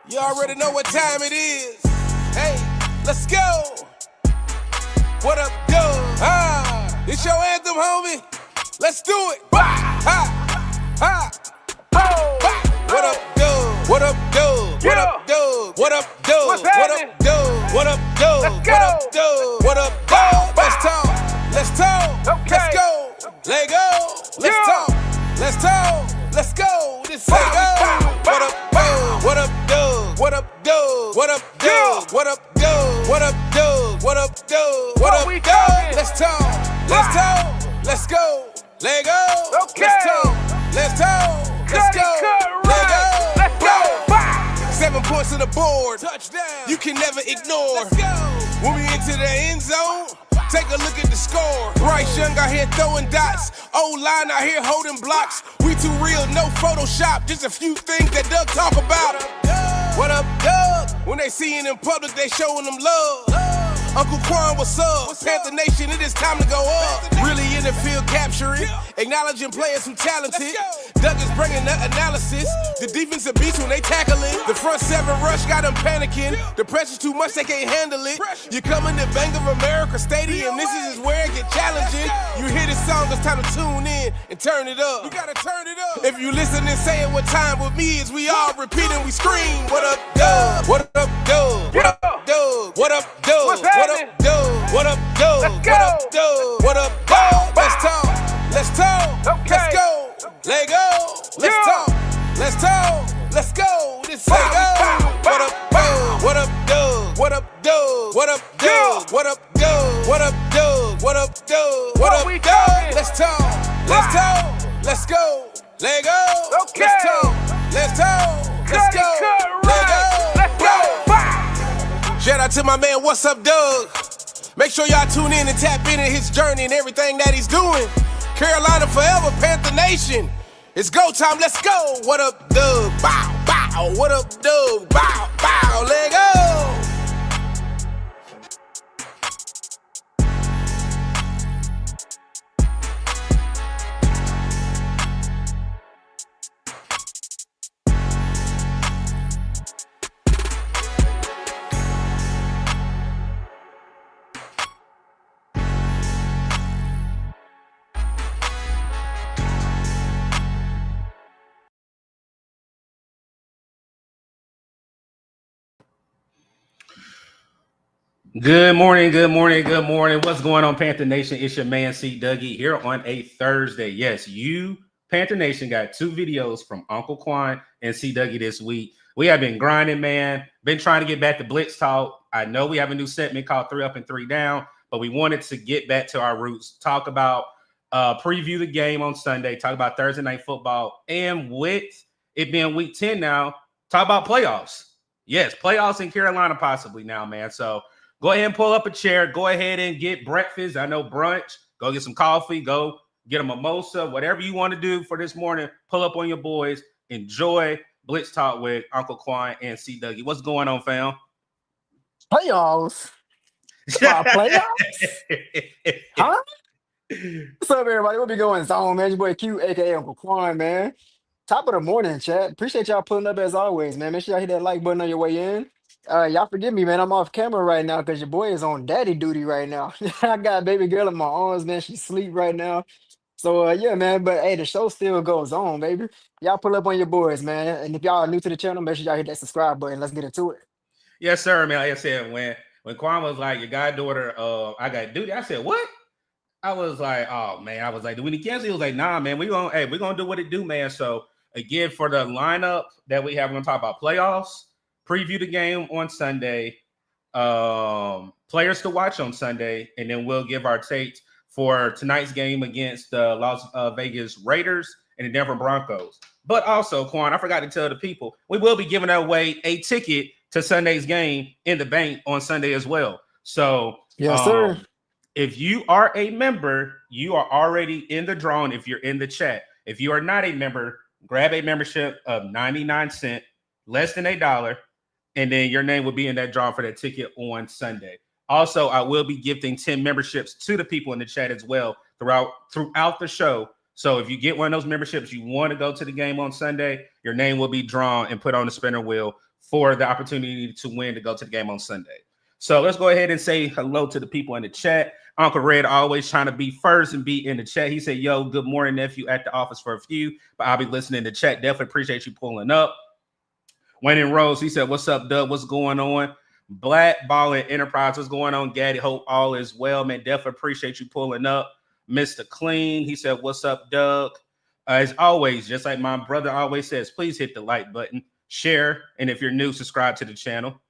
You already know what time it is. Hey, let's go. What up, Doug? It's your anthem, homie. Let's do it. What up, Doug? What up, Doug? What up, Doug? What up, Doug? What up, Doug? What up, Doug? What up, Doug? What up, Doug? Let's talk. Let's talk. Let's go. Let go. Let's talk. Let's talk. Let's go. This let go. What up, Doug? What up, Doug? What up, Doug? What up, Doug? What up, Doug? What up, Doug? What up, Doug? What up, Doug? Let's talk. Let's talk. Let's go. Let go. Let's talk. Let's talk. Let's go. Let go. Let's go. 7 points on the board. Touchdown. You can never ignore. Let's go. When we into the end zone, take a look at the score. Bryce Young out here throwing dots. O-line out here holding blocks. We too real, no Photoshop. Just a few things that Doug talk about. What up, Doug? When they see it in public, they showing them love. Uncle Quan, what's up? Panther Nation, it is time to go up. Really in the field capturing, acknowledging players who talented. Doug is bringing the analysis. The defensive beats when they tackle it. The front seven rush got them panicking. The pressure's too much, they can't handle it. You coming to Bank of America Stadium, this is where it get challenging. You hear this song, it's time to tune in and turn it up. You gotta turn it up. If you listen and saying what time with me is, we all repeat and we scream. What up, Doug? What up, Doug? What up, Doug? What up, Doug? What up, Doug? What up, Doug? What up, Doug? What up, Doug? Let's talk. Let's talk. Let's go. Let go. Let's talk. Let's talk. Let's go. This let go. What up, Doug? What up, Doug? What up, Doug? What up, Doug? What up, Doug? What up, Doug? What up, Doug? What up, Doug? Let's talk. Let's talk. Let's go. Let go. Let's talk. Let's talk. Let's go. Let go. Let's go. Shout out to my man, what's up, Doug? Make sure y'all tune in and tap into his journey and everything that he's doing. Carolina forever, Panther Nation. It's go time, let's go. What up, Doug? Bow, bow. What up, Doug? Bow, bow. Let go. Good morning. What's going on, Panther Nation? It's your man, C. Dougie, here on a Thursday. Yes, you, Panther Nation, got 2 videos from Uncle Quan and C. Dougie this week. We have been grinding, man. Been trying to get back to Blitz Talk. I know we have a new segment called 3 Up and 3 Down, but we wanted to get back to our roots, talk about, preview the game on Sunday, talk about Thursday Night Football, and with it being week 10 now, talk about playoffs. Yes, playoffs in Carolina possibly now, man. So go ahead and pull up a chair. Go ahead and get breakfast. I know brunch. Go get some coffee. Go get a mimosa. Whatever you want to do for this morning, pull up on your boys. Enjoy Blitz Talk with Uncle Quan and C. Dougie. What's going on, fam? Playoffs? Playoffs? Huh? What's up, everybody? What be going on, man? Your boy Q, a.k.a. Uncle Quan, man. Top of the morning, chat. Appreciate y'all pulling up as always, man. Make sure y'all hit that like button on your way in. Y'all forgive me, man. I'm off camera right now because your boy is on daddy duty right now. I got baby girl in my arms, man. She sleep right now. So, yeah, man. But, hey, the show still goes on, baby. Y'all pull up on your boys, man. And if y'all are new to the channel, make sure y'all hit that subscribe button. Let's get into it. Yes, sir, man. Like I said, when Quan was like, your goddaughter, I got duty, I said, what? I was like, oh, man. I was like, when he canceled, he was like, nah, man, we're gonna do what it do, man. So, again, for the lineup that we have, we're going to talk about playoffs, preview the game on Sunday, players to watch on Sunday, and then we'll give our takes for tonight's game against the Las Vegas Raiders and the Denver Broncos. But also, Quan, I forgot to tell the people, we will be giving away a ticket to Sunday's game in the bank on Sunday as well. So, yes, sir. If you are a member, you are already in the drawing if you're in the chat. If you are not a member, grab a membership of 99 cents, less than $1, and then your name will be in that draw for that ticket on Sunday. Also, I will be gifting 10 memberships to the people in the chat as well throughout the show. So if you get one of those memberships, you want to go to the game on Sunday, your name will be drawn and put on the spinner wheel for the opportunity to win to go to the game on Sunday. So let's go ahead and say hello to the people in the chat. Uncle Red always trying to be first and be in the chat. He said, yo, good morning, nephew, at the office for a few, but I'll be listening to chat. Definitely appreciate you pulling up. Wayne and Rose, he said, what's up, Doug? What's going on? Black Ball and Enterprise, what's going on, Gaddy? Hope all is well, man. Definitely appreciate you pulling up. Mr. Clean, he said, what's up, Doug? As always, just like my brother always says, please hit the like button, share, and if you're new, subscribe to the channel.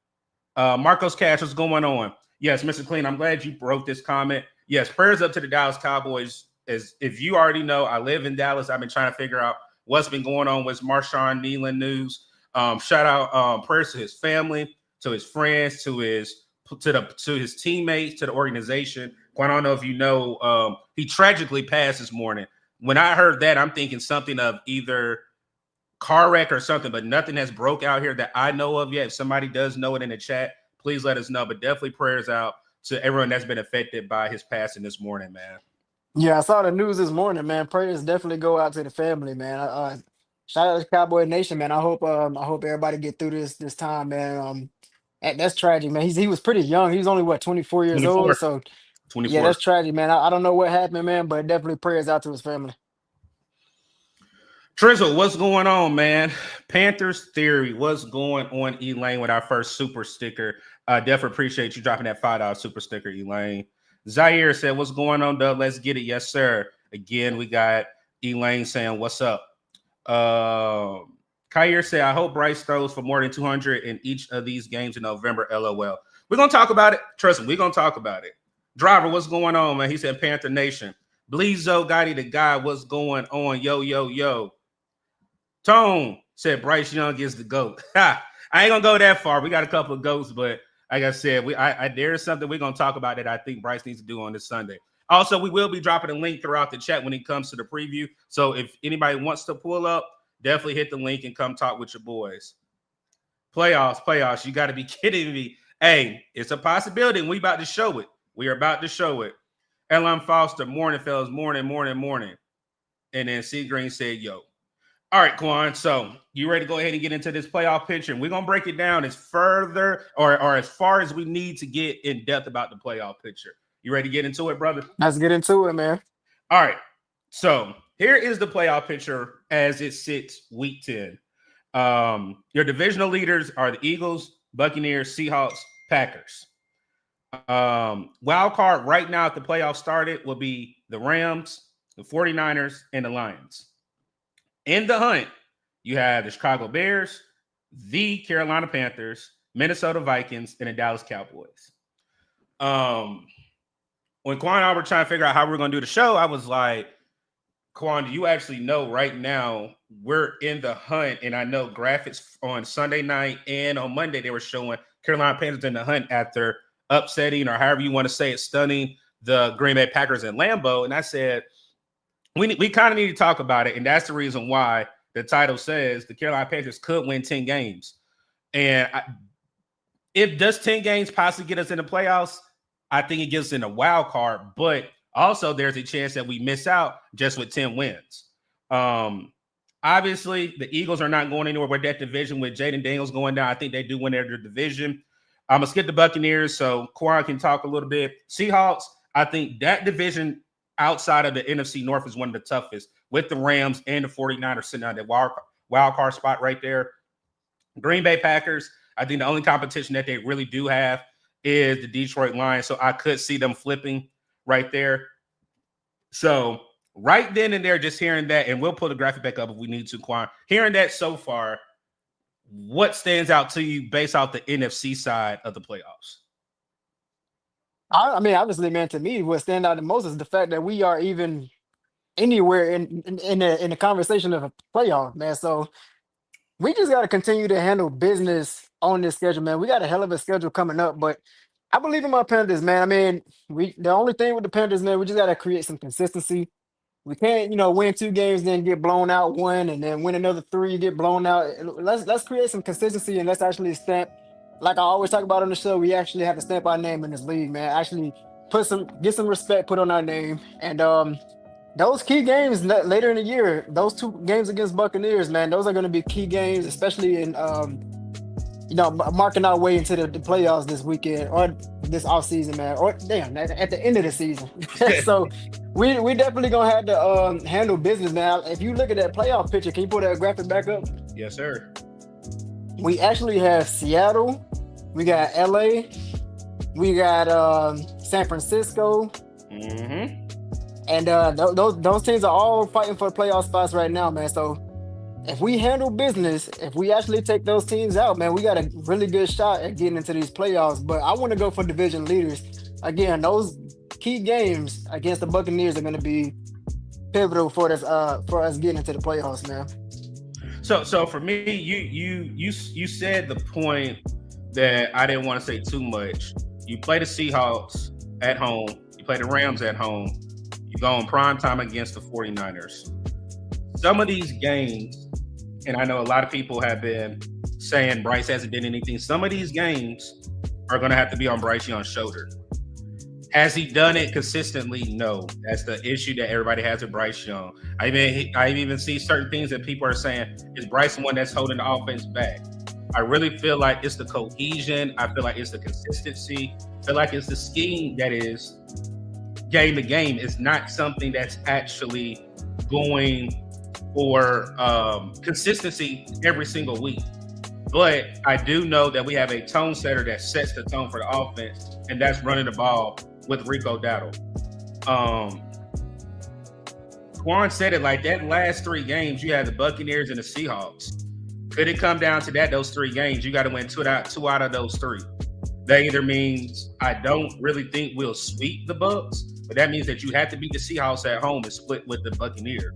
Marcos Cash, what's going on? Yes, Mr. Clean, I'm glad you wrote this comment. Yes, prayers up to the Dallas Cowboys. As if you already know, I live in Dallas. I've been trying to figure out what's been going on with Marshawn Nealon news. Shout out prayers to his family, to his friends, to his teammates, to the organization. Quan, I don't know if you know, he tragically passed this morning. When I heard that, I'm thinking something of either car wreck or something, but nothing has broke out here that I know of yet. If somebody does know it in the chat, please let us know. But definitely prayers out to everyone that's been affected by his passing this morning, man. Yeah, I saw the news this morning, man. Prayers definitely go out to the family, man. Shout out to Cowboy Nation, man. I hope everybody get through this time, man. That's tragic, man. He was pretty young. He was only 24 years 24. old. So 24. yeah, that's tragic, man. I don't know what happened, man, but definitely prayers out to his family. Trizzle, what's going on, man? Panthers Theory, what's going on, Elaine, with our first super sticker? Definitely appreciate you dropping that $5 super sticker, Elaine. Zaire said, what's going on, Doug? Let's get it. Yes, sir. Again, we got Elaine saying, what's up? Kyrie said, I hope Bryce throws for more than 200 in each of these games in November, LOL. We're going to talk about it. Trust me, we're going to talk about it. Driver, what's going on, man? He said, Panther Nation. Bleezo Gotti the guy, what's going on? Yo, yo, yo. Tone said Bryce Young is the GOAT. I ain't gonna go that far. We got a couple of GOATs, but like I said, there is something we're gonna talk about that I think Bryce needs to do on this Sunday. Also, we will be dropping a link throughout the chat when it comes to the preview. So if anybody wants to pull up, definitely hit the link and come talk with your boys. Playoffs. You got to be kidding me. Hey, it's a possibility, and we about to show it. We are about to show it. Ellen Foster, morning, fellas, morning. And then C Green said, yo. All right, Quan. So you ready to go ahead and get into this playoff picture? And we're gonna break it down as further or as far as we need to get in depth about the playoff picture. You ready to get into it, brother? Let's get into it, man. All right. So here is the playoff picture as it sits week 10. Your divisional leaders are the Eagles, Buccaneers, Seahawks, Packers. Wild card right now at the playoffs started will be the Rams, the 49ers, and the Lions. In the hunt, you have the Chicago Bears, the Carolina Panthers, Minnesota Vikings, and the Dallas Cowboys. When Quan and I were trying to figure out how we were going to do the show, I was like, Quan, do you actually know right now we're in the hunt? And I know graphics on Sunday night and on Monday, they were showing Carolina Panthers in the hunt after upsetting, or however you want to say it, stunning the Green Bay Packers in Lambeau. And I said, we kind of need to talk about it. And that's the reason why the title says the Carolina Panthers could win 10 games. And if does 10 games possibly get us in the playoffs, I think it gives us in a wild card. But also there's a chance that we miss out just with 10 wins. Obviously, the Eagles are not going anywhere with that division with Jaden Daniels going down. I think they do win their division. I'm going to skip the Buccaneers so Quan can talk a little bit. Seahawks, I think that division outside of the NFC North is one of the toughest with the Rams and the 49ers sitting on that wild card spot right there. Green Bay Packers, I think the only competition that they really do have is the Detroit Lions. So I could see them flipping right there. So right then and there, just hearing that, and we'll pull the graphic back up if we need to, Quan. Hearing that so far, what stands out to you based off the NFC side of the playoffs? I mean, obviously, man, to me, what stands out the most is the fact that we are even anywhere in the conversation of a playoff, man. So we just got to continue to handle business on this schedule, man. We got a hell of a schedule coming up, but I believe in my Panthers, man. I mean, the only thing with the Panthers, man, we just got to create some consistency. We can't, win 2 games, then get blown out 1, and then win another 3, get blown out. Let's create some consistency, and let's actually stamp. Like I always talk about on the show, we actually have to stamp our name in this league, man. Actually get some respect put on our name. And those key games later in the year, those 2 games against Buccaneers, man, those are going to be key games, especially in marking our way into the playoffs this weekend or this offseason, man. Or damn, at the end of the season. So we definitely gonna have to handle business now. If you look at that playoff picture, can you pull that graphic back up? Yes, sir. We actually have Seattle, we got LA, we got San Francisco. Mm-hmm. And those teams are all fighting for the playoff spots right now, man. So if we handle business, if we actually take those teams out, man, we got a really good shot at getting into these playoffs. But I want to go for division leaders. Again, those key games against the Buccaneers are going to be pivotal for us getting into the playoffs, man. So for me, you said the point that I didn't want to say too much. You play the Seahawks at home. You play the Rams at home. You go in prime time against the 49ers. Some of these games, and I know a lot of people have been saying Bryce hasn't done anything. Some of these games are going to have to be on Bryce Young's shoulder. Has he done it consistently? No. That's the issue that everybody has with Bryce Young. I even see certain things that people are saying, is Bryce the one that's holding the offense back? I really feel like it's the cohesion. I feel like it's the consistency. I feel like it's the scheme that is game to game. It's not something that's actually going for consistency every single week. But I do know that we have a tone setter that sets the tone for the offense, and that's running the ball with Rico Dowdle. Quan said it like that last three games, you had the Buccaneers and the Seahawks. Could it come down to that, those three games? You got to win two out of those three. That either means I don't really think we'll sweep the Bucs, but that means that you have to beat the Seahawks at home and split with the Buccaneers.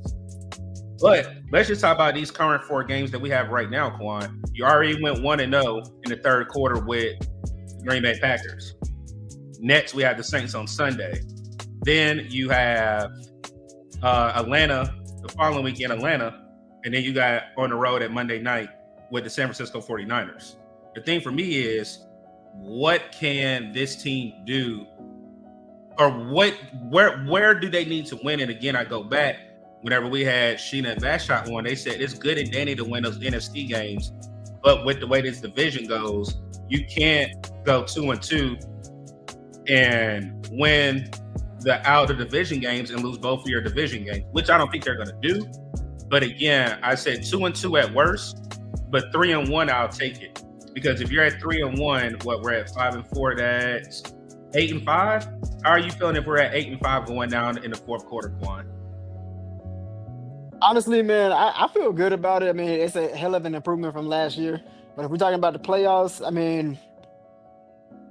But let's just talk about these current four games that we have right now, Quan. You already went 1-0 in the third quarter with the Green Bay Packers. Next, we have the Saints on Sunday. Then you have Atlanta, the following weekend, Atlanta. And then you got on the road at Monday night with the San Francisco 49ers. The thing for me is, what can this team do? Or where do they need to win? And again, I go back, whenever we had Sheena and Vashot on, they said it's good and dandy to win those NFC games. But with the way this division goes, you can't go 2-2 and win the out of division games and lose both of your division games, which I don't think they're going to do. But again, I said 2-2 at worst, but 3-1, I'll take it. Because if you're at 3-1, we're at 5-4, that's 8-5. How are you feeling if we're at 8-5 going down in the fourth quarter, Quan? Honestly, man, I feel good about it. I mean, it's a hell of an improvement from last year. But if we're talking about the playoffs, I mean,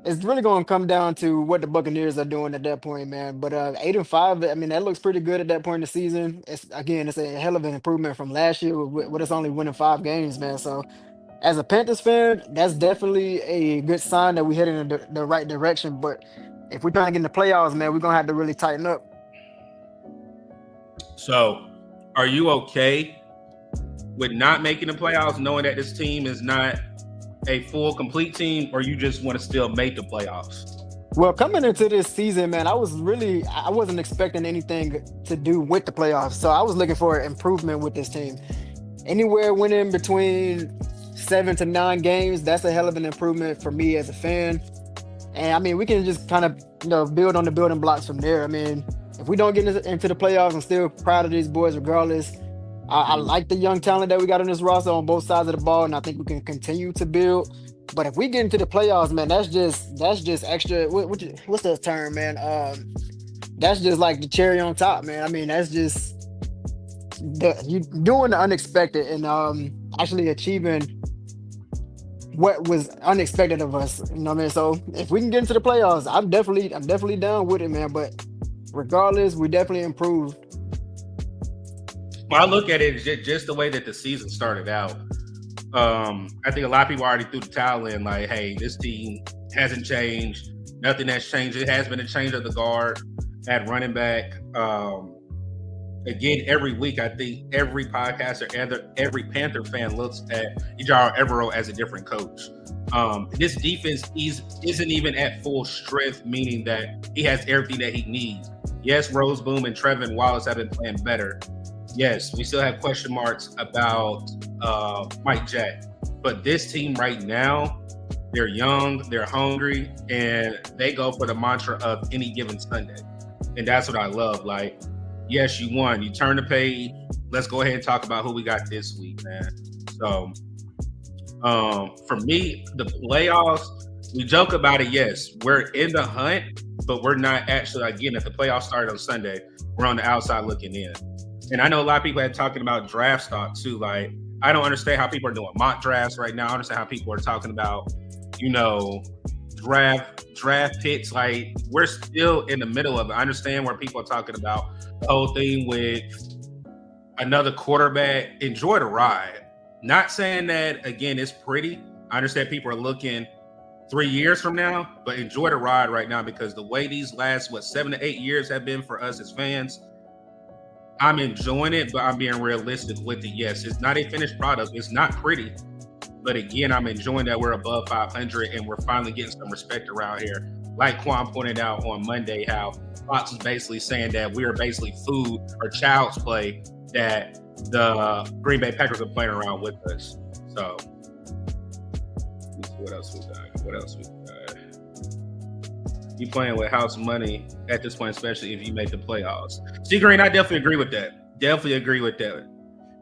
it's really going to come down to what the Buccaneers are doing at that point, man. But 8-5, I mean, that looks pretty good at that point in the season. It's a hell of an improvement from last year with us only winning 5 games, man. So as a Panthers fan, that's definitely a good sign that we're heading in the right direction. But if we're trying to get in the playoffs, man, we're going to have to really tighten up. So are you okay with not making the playoffs, knowing that this team is not a full, complete team, or you just want to still make the playoffs? Well, coming into this season, man, I wasn't expecting anything to do with the playoffs. So I was looking for improvement with this team. Anywhere winning between 7 to 9 games, that's a hell of an improvement for me as a fan. And I mean, we can just kind of, build on the building blocks from there. I mean, if we don't get into the playoffs, I'm still proud of these boys regardless. I like the young talent that we got on this roster on both sides of the ball, and I think we can continue to build. But if we get into the playoffs, man, that's just extra. What's the term, man? That's just like the cherry on top, man. I mean, that's just you doing the unexpected and actually achieving what was unexpected of us. You know what I mean? So if we can get into the playoffs, I'm definitely down with it, man. But regardless, we definitely improved. When I look at it, just the way that the season started out, I think a lot of people already threw the towel in, like, hey, this team hasn't changed. Nothing has changed. It has been a change of the guard at running back. Again, every week, I think every podcaster and every Panther fan looks at Ejiro Evero as a different coach. This defense isn't even at full strength, meaning that he has everything that he needs. Yes, Rose Boom and Trevin Wallace have been playing better. Yes, we still have question marks about Mike Jack. But this team right now, they're young, they're hungry, and they go for the mantra of any given Sunday. And that's what I love. Like, yes, you won. You turn the page. Let's go ahead and talk about who we got this week, man. So, for me, the playoffs, we joke about it. Yes, we're in the hunt, but we're not actually, again, if the playoffs started on Sunday, we're on the outside looking in. And I know a lot of people are talking about draft stock too. Like, I don't understand how people are doing mock drafts right now. I understand how people are talking about, draft picks. Like, we're still in the middle of it. I understand where people are talking about the whole thing with another quarterback. Enjoy the ride. Not saying that, again, it's pretty. I understand people are looking 3 years from now, but enjoy the ride right now, because the way these last 7 to 8 years have been for us as fans, I'm enjoying it, but I'm being realistic with it. Yes, it's not a finished product. It's not pretty, but again, I'm enjoying that we're above 500 and we're finally getting some respect around here. Like Quan pointed out on Monday, how Fox is basically saying that we are basically food or child's play that the Green Bay Packers are playing around with us. So, let's see what else we got. You playing with house money at this point, especially if you make the playoffs. See, Green, I definitely agree with that.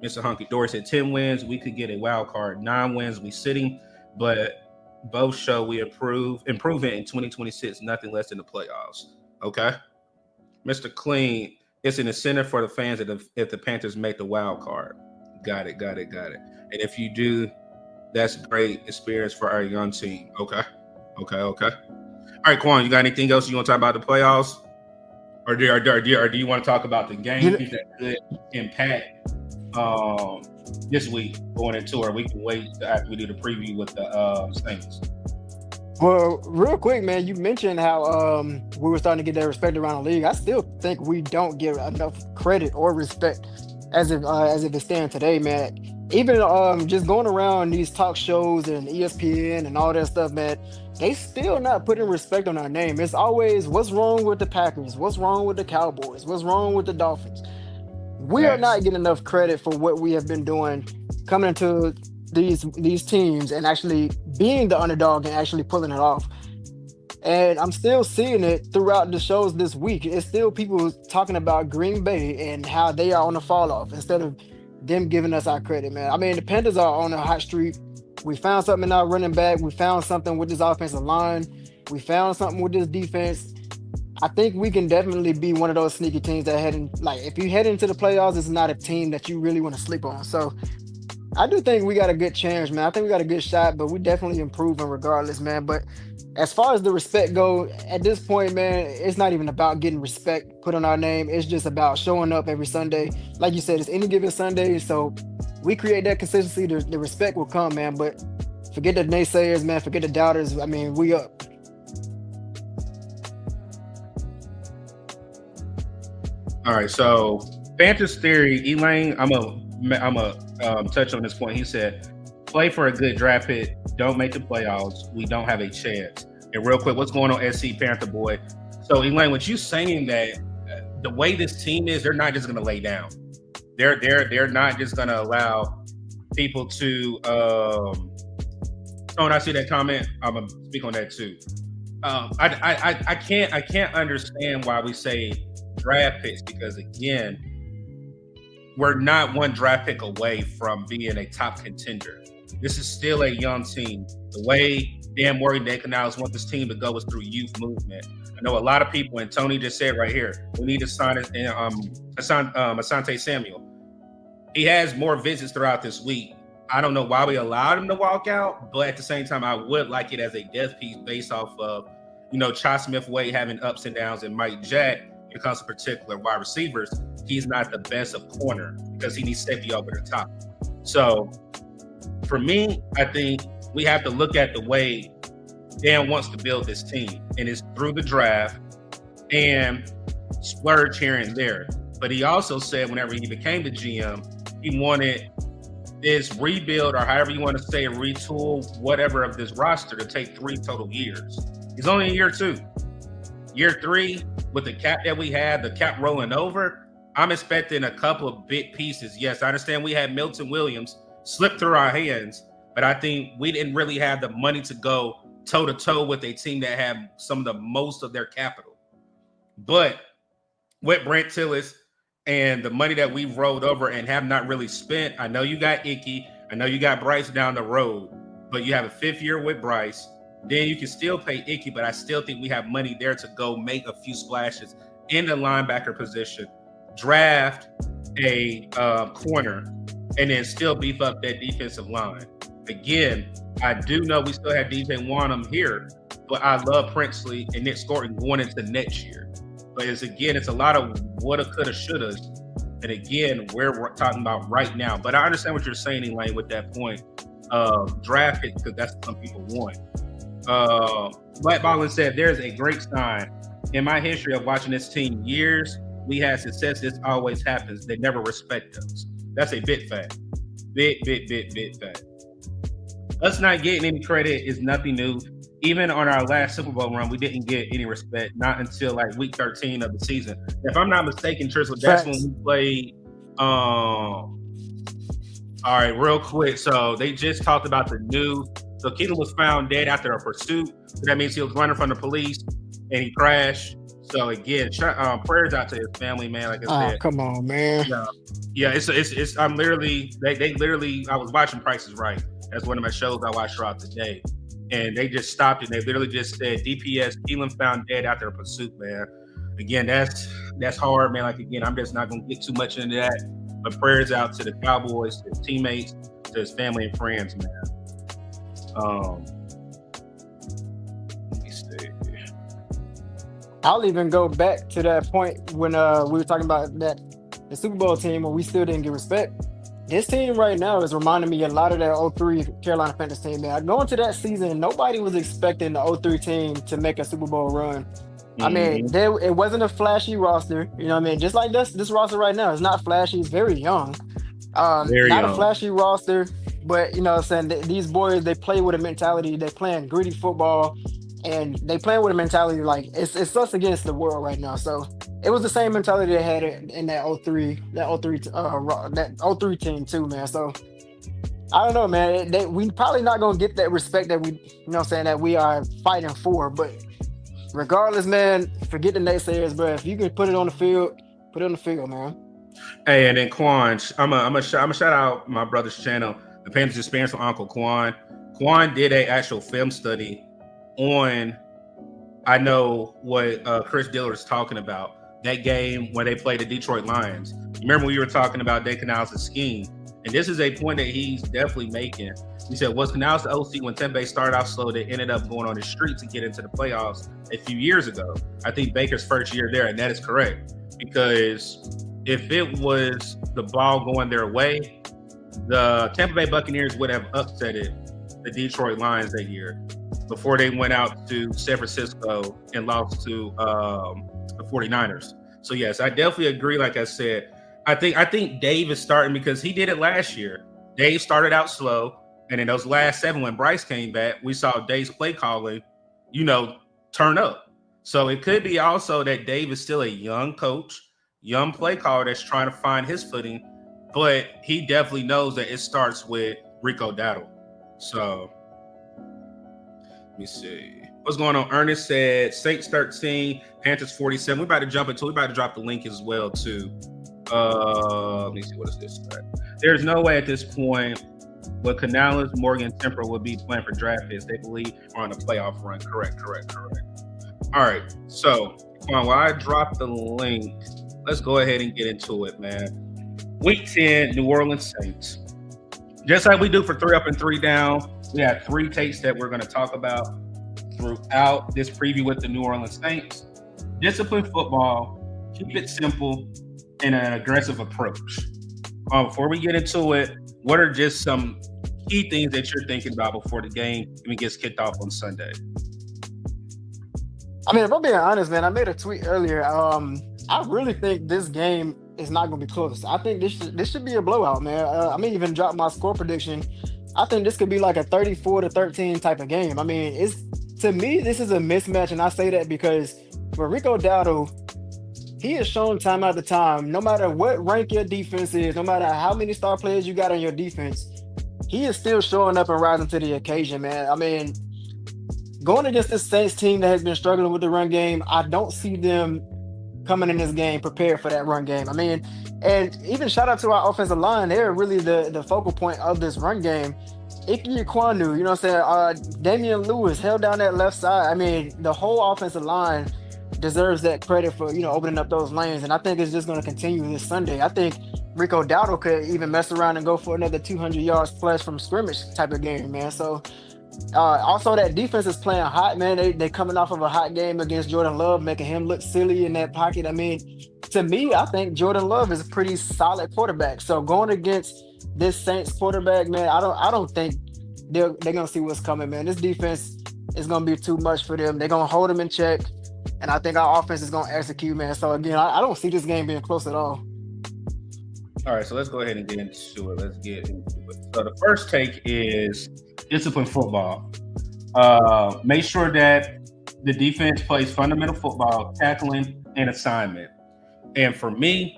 Mr. Hunky Dory said 10 wins, we could get a wild card. 9 wins, we sitting, but both show we improvement in 2026, nothing less than the playoffs. Okay. Mr. Clean, it's an incentive for the fans if the Panthers make the wild card. Got it. And if you do, that's great experience for our young team. Okay. All right, Quan, you got anything else you want to talk about the playoffs? Or do you want to talk about the games that could impact this week going into, or we can wait after we do the preview with the Saints? Well, real quick, man, you mentioned how we were starting to get that respect around the league. I still think we don't give enough credit or respect as if it stands today, man. Even just going around these talk shows and ESPN and all that stuff, man, they still not putting respect on our name. It's always, what's wrong with the Packers? What's wrong with the Cowboys? What's wrong with the Dolphins? We are not getting enough credit for what we have been doing coming into these teams and actually being the underdog and actually pulling it off. And I'm still seeing it throughout the shows this week. It's still people talking about Green Bay and how they are on the fall off instead of them giving us our credit, man. I mean, the Panthers are on a hot streak. We found something in our running back. We found something with this offensive line. We found something with this defense. I think we can definitely be one of those sneaky teams that if you head into the playoffs, it's not a team that you really want to sleep on. So I do think we got a good chance, man. I think we got a good shot, but we definitely improving regardless, man. But as far as the respect go, at this point, man, it's not even about getting respect put on our name. It's just about showing up every Sunday. Like you said, it's any given Sunday. So we create that consistency. The respect will come, man. But forget the naysayers, man. Forget the doubters. I mean, we up. All right, so Panthers theory, Elaine, I'm a touch on this point. He said, play for a good draft pick. Don't make the playoffs. We don't have a chance. And real quick, what's going on, SC Panther boy? So, Elaine, what you saying that the way this team is, they're not just going to lay down. They're not just going to allow people to. When I see that comment, I'm gonna speak on that too. I can't understand why we say draft picks, because again, we're not one draft pick away from being a top contender. This is still a young team. The way Dan Morgan, Dan Canales want this team to go is through youth movement. I know a lot of people, and Tony just said right here, we need to sign Asante Samuel. He has more visits throughout this week. I don't know why we allowed him to walk out, but at the same time, I would like it as a death piece based off of, Chai Smith-Wade having ups and downs, and Mike Jack, when it comes to particular wide receivers, he's not the best of corner because he needs safety over the top. So for me, I think we have to look at the way Dan wants to build this team, and it's through the draft and splurge here and there. But he also said whenever he became the GM, he wanted this rebuild, or however you want to say, retool, whatever, of this roster to take 3 total years. He's only in year 2. Year 3, with the cap that we had, the cap rolling over, I'm expecting a couple of big pieces. Yes, I understand we had Milton Williams slip through our hands, but I think we didn't really have the money to go toe-to-toe with a team that had some of the most of their capital. But with Brent Tillis and the money that we've rolled over and have not really spent, I know you got Icky, I know you got Bryce down the road, but you have a 5th year with Bryce. Then you can still pay Icky, but I still think we have money there to go make a few splashes in the linebacker position, draft a corner, and then still beef up that defensive line. Again, I do know we still have DJ Wanham here, but I love Princely and Nick Scorton going into next year. But it's a lot of woulda, coulda, shoulda. And again, we're talking about right now. But I understand what you're saying, Elaine, with that point. Draft it because that's what some people want. Black Ballin said, there's a great sign. In my history of watching this team years, we had success. This always happens. They never respect us. That's a bit fact. Bit fact. Us not getting any credit is nothing new. Even on our last Super Bowl run, we didn't get any respect, not until like week 13 of the season. If I'm not mistaken, Tristan, that's when we played. All right, real quick. So they just talked about the news. So Keelan was found dead after a pursuit. So that means he was running from the police and he crashed. So again, prayers out to his family, man. Like I said, come on, man. Yeah, it's. I'm literally. They literally. I was watching Price is Right. That's one of my shows I watched throughout the day. And they just stopped it. They literally just said DPS, Keelan found dead after a pursuit, man. Again, that's hard, man. Like, again, I'm just not going to get too much into that. But prayers out to the Cowboys, to his teammates, to his family and friends, man. Let me see. I'll even go back to that point when we were talking about the Super Bowl team when we still didn't get respect. This team right now is reminding me a lot of that 03 Carolina Panthers team, man. Going to that season, nobody was expecting the 03 team to make a Super Bowl run. Mm-hmm. I mean, it wasn't a flashy roster. You know what I mean? Just like this roster right now, it's not flashy. It's very young. Not a flashy roster, but, you know what I'm saying? These boys, they play with a mentality. They playing gritty football, and they playing with a mentality like it's us against the world right now. So it was the same mentality they had in that 03 team too, man. So I don't know, man. We probably not gonna get that respect that we, you know what I'm saying, that we are fighting for. But regardless, man, forget the naysayers, bro. If you can put it on the field, put it on the field, man. Hey, and then Quan, I'm a shout out my brother's channel, the Panthers Experience with Uncle Quan. Quan did an actual film study on, I know what Chris Dillard is talking about. That game when they played the Detroit Lions. Remember we were talking about Dave Canales' scheme, and this is a point that he's definitely making. He said, was Canales the OC when Tampa Bay started off slow? They ended up going on the street to get into the playoffs a few years ago. I think Baker's first year there, and that is correct. Because if it was the ball going their way, the Tampa Bay Buccaneers would have upsetted the Detroit Lions that year before they went out to San Francisco and lost to the 49ers. So yes, I definitely agree. Like I said, I think Dave is starting because he did it last year. Dave started out slow, and in those last 7, when Bryce came back, we saw Dave's play calling, turn up. So it could be also that Dave is still a young coach, young play caller that's trying to find his footing, but he definitely knows that it starts with Rico Dowdle. So let me see. What's going on? Ernest said Saints 13, Panthers 47. We're about to jump into it. We're about to drop the link as well, too. Let me see. What is this? There's no way at this point but Canales, Morgan, Temple would be playing for draft picks. They believe are on a playoff run. Correct. All right. So, while I drop the link, let's go ahead and get into it, man. Week 10, New Orleans Saints. Just like we do for 3 Up and 3 Down, we have 3 takes that we're going to talk about throughout this preview with the New Orleans Saints. Disciplined football, keep it simple, and an aggressive approach. Before we get into it, what are just some key things that you're thinking about before the game even gets kicked off on Sunday? I mean, if I'm being honest, man, I made a tweet earlier. I really think this game is not going to be close. I think this should be a blowout, man. I may even drop my score prediction. I think this could be like a 34-13 type of game. I mean, to me, this is a mismatch, and I say that because for Rico Dowdle, he has shown time after time, no matter what rank your defense is, no matter how many star players you got on your defense, he is still showing up and rising to the occasion, man. I mean, going against this Saints team that has been struggling with the run game, I don't see them coming in this game prepared for that run game. I mean, and even shout out to our offensive line. They're really the focal point of this run game. Icky Kwanu, you know what I'm saying? Damian Lewis held down that left side. I mean, the whole offensive line deserves that credit for, opening up those lanes. And I think it's just going to continue this Sunday. I think Rico Dowdle could even mess around and go for another 200 yards plus from scrimmage type of game, man. So also that defense is playing hot, man. They coming off of a hot game against Jordan Love, making him look silly in that pocket. I mean, to me, I think Jordan Love is a pretty solid quarterback. So going against this Saints quarterback, man, I don't think they're gonna see what's coming, man. This defense is gonna be too much for them. They're gonna hold them in check, and I think our offense is gonna execute, man. So again, I don't see this game being close at all. All right, so let's go ahead and get into it. So the first take is disciplined football. Make sure that the defense plays fundamental football, tackling, and assignment. And for me,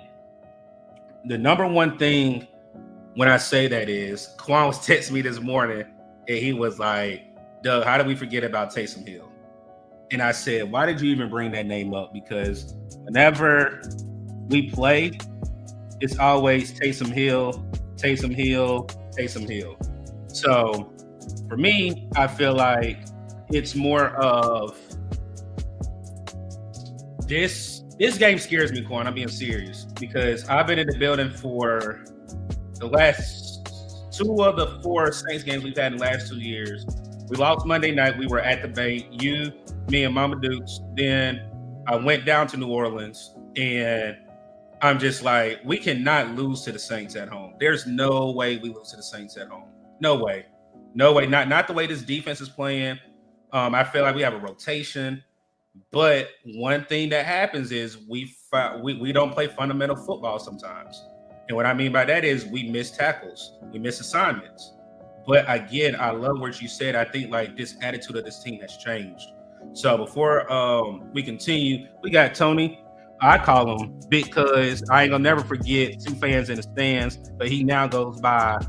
the number one thing when I say that is, Quan was texting me this morning, and he was like, Doug, how did we forget about Taysom Hill? And I said, why did you even bring that name up? Because whenever we play, it's always Taysom Hill, Taysom Hill, Taysom Hill. So for me, I feel like it's more of this game scares me, Quan. I'm being serious, because I've been in the building for the last 2 of the 4 Saints games we've had in the last 2 years. We lost Monday night. We were at the Bay. You, me, and Mama Dukes. Then I went down to New Orleans, and I'm just like, we cannot lose to the Saints at home. There's no way we lose to the Saints at home. No way. No way. Not the way this defense is playing. I feel like we have a rotation. But one thing that happens is we don't play fundamental football sometimes. And what I mean by that is we miss tackles. We miss assignments. But again, I love what you said. I think like this attitude of this team has changed. So before we continue, we got Tony. I call him Big Cuz. I ain't gonna never forget 2 fans in the stands, but he now goes by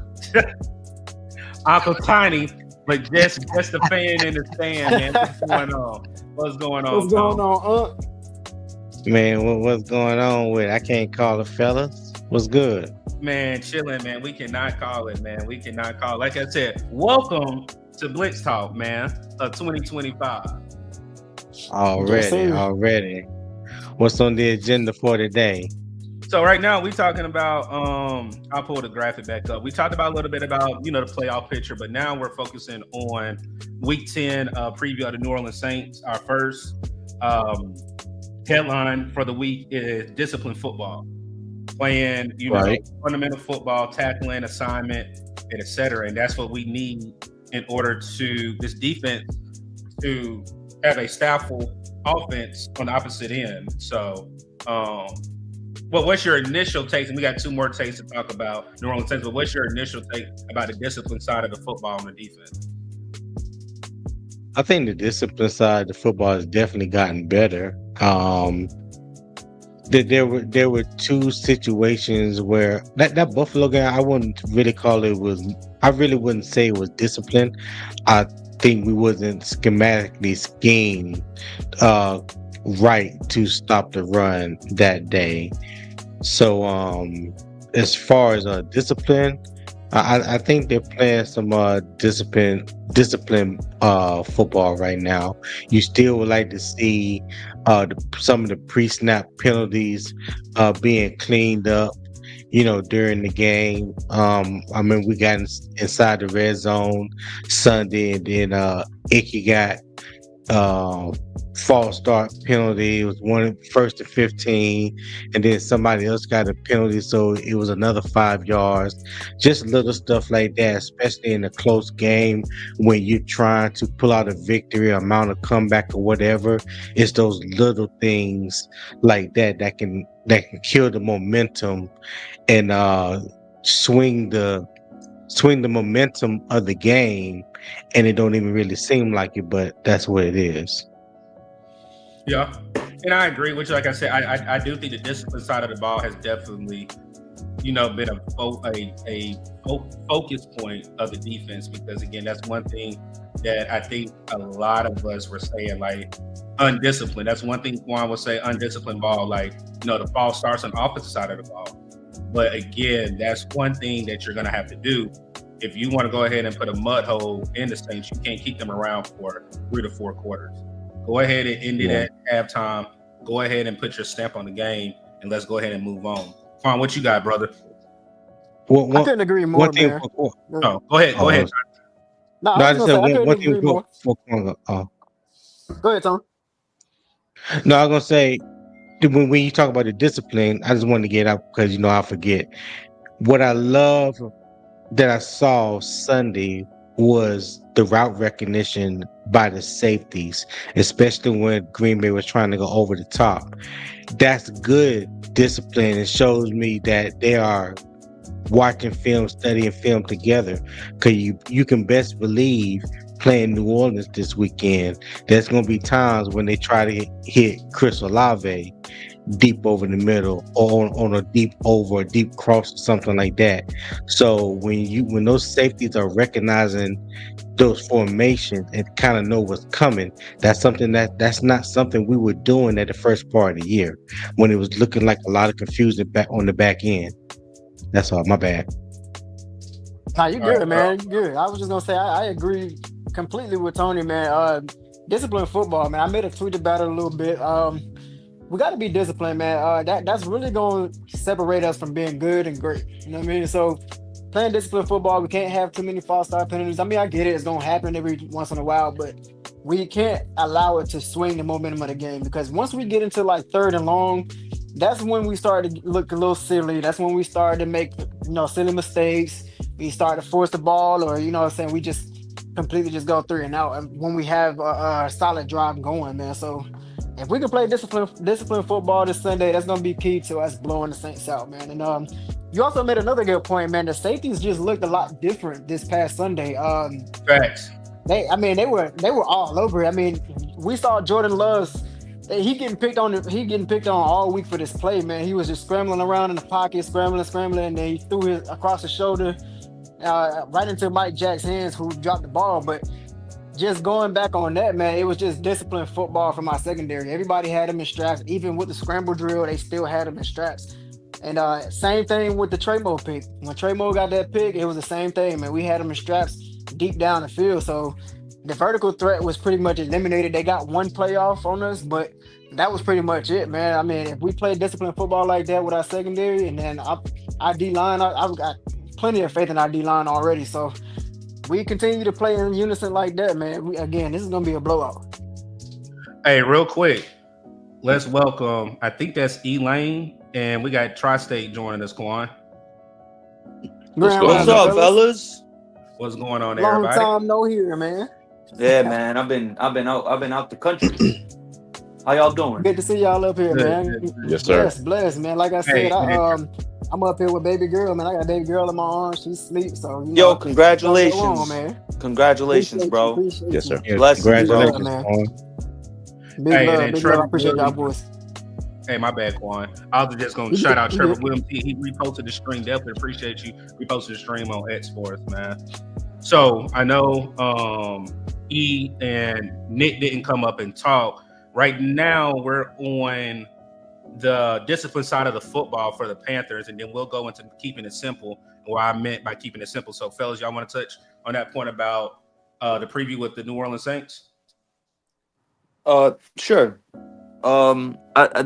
Uncle Tiny, but just a fan in the stand, man. What's going on? What's going on? Man, what's going on with it? I can't call it, fellas. What's good? Man, chilling, man. We cannot call it, man. We cannot call it. Like I said, welcome to Blitz Talk, man, of 2025. Already. What's on the agenda for today? So right now we talking about I'll pull the graphic back up. We talked about a little bit about the playoff picture, but now we're focusing on week 10 preview of the New Orleans Saints. Our first headline for the week is disciplined football. Playing, fundamental football, tackling, assignment, and etc. And that's what we need in order to this defense to have a stafful offense on the opposite end. So, what's your initial take? And we got 2 more takes to talk about New Orleans Saints. But what's your initial take about the discipline side of the football on the defense? I think the discipline side of the football has definitely gotten better. There were 2 situations where that Buffalo game, I wouldn't really call it I really wouldn't say it was discipline. I think we wasn't schematically schemed right to stop the run that day. So as far as discipline, I think they're playing some discipline football right now. You still would like to see some of the pre-snap penalties being cleaned up, during the game. I mean, we got inside the red zone Sunday, and then Icky got false start penalty. It was 1st and 15, and then somebody else got a penalty, so it was another 5 yards. Just little stuff like that, especially in a close game when you're trying to pull out a victory, amount of comeback or whatever. It's those little things like that can kill the momentum and swing the momentum of the game, and it don't even really seem like it, but that's what it is. Yeah, and I agree with you. Like I said, I do think the discipline side of the ball has definitely been a focus point of the defense, because again, that's one thing that I think a lot of us were saying, like undisciplined. That's one thing Quan would say, undisciplined ball. Like, the ball starts on the offensive side of the ball. But again, that's one thing that you're going to have to do. If you want to go ahead and put a mud hole in the Saints, you can't keep them around for 3 to 4 quarters. Go ahead and end it at halftime. Go ahead and put your stamp on the game, and let's go ahead and move on. Quan, what you got, brother? I couldn't agree more, man. Go ahead. Go ahead. No, I just said one thing more. Go ahead, Tom. No, I was gonna say when you talk about the discipline, I just wanted to get out because I forget. What I love that I saw Sunday was the route recognition by the safeties, especially when Green Bay was trying to go over the top. That's good discipline. It shows me that they are watching film, studying film together. Because you can best believe playing New Orleans this weekend, there's going to be times when they try to hit Chris Olave deep over the middle or on a deep over, a deep cross or something like that. So when those safeties are recognizing those formations and kind of know what's coming, that's not something we were doing at the first part of the year when it was looking like a lot of confusion back on the back end. That's all. My bad. Nah, you good, man. You good. I was just gonna say I agree completely with Tony, man. Disciplined football, man. I made a tweet about it a little bit. We got to be disciplined, man. That's really going to separate us from being good and great. You know what I mean? So playing disciplined football, we can't have too many false start penalties. I mean, I get it. It's going to happen every once in a while, but we can't allow it to swing the momentum of the game, because once we get into like 3rd and long, that's when we start to look a little silly. That's when we start to make, silly mistakes. We start to force the ball, or, we just completely just go 3 and out when we have a solid drive going, man. So if we can play disciplined football this Sunday, that's gonna be key to us blowing the Saints out, man. And you also made another good point, man. The safeties just looked a lot different this past Sunday. Facts. They were all over it. I mean, we saw Jordan Love's. He getting picked on all week for this play, man. He was just scrambling around in the pocket, scrambling, and then he threw it across the shoulder, right into Mike Jack's hands, who dropped the ball. But just going back on that, man, it was just disciplined football from our secondary. Everybody had them in straps. Even with the scramble drill, they still had them in straps. And same thing with the Tremo pick. When Tremo got that pick, it was the same thing, man. We had them in straps deep down the field. So the vertical threat was pretty much eliminated. They got one playoff on us, but that was pretty much it, man. I mean, if we play disciplined football like that with our secondary, and then our D-line, I've got plenty of faith in our D-line already. So we continue to play in unison like that, man. This is going to be a blowout. Hey, real quick, let's welcome, I think that's Elaine, and we got Tri-State joining us, Quan. What's up, fellas? What's going on, Long everybody? time no here, man. Yeah, man. I've been out the country. How y'all doing? Good to see y'all up here, man. Yes, sir. Blessed, man. Like I said, I'm up here with baby girl, man. I got a baby girl in my arms. She's asleep, so yo, congratulations, on, man. Congratulations, bro. Yes, sir. Bless Congratulations, you, man. man. Big love. I appreciate y'all, boys. Hey, my bad, Quan. I was just going to shout out Trevor Williams. He reposted the stream. Definitely appreciate you reposting the stream on X for us, man. So I know E and Nick didn't come up and talk. Right now, we're on the discipline side of the football for the Panthers, and then we'll go into keeping it simple, what I meant by keeping it simple. So, fellas, y'all want to touch on that point about the preview with the New Orleans Saints? Sure.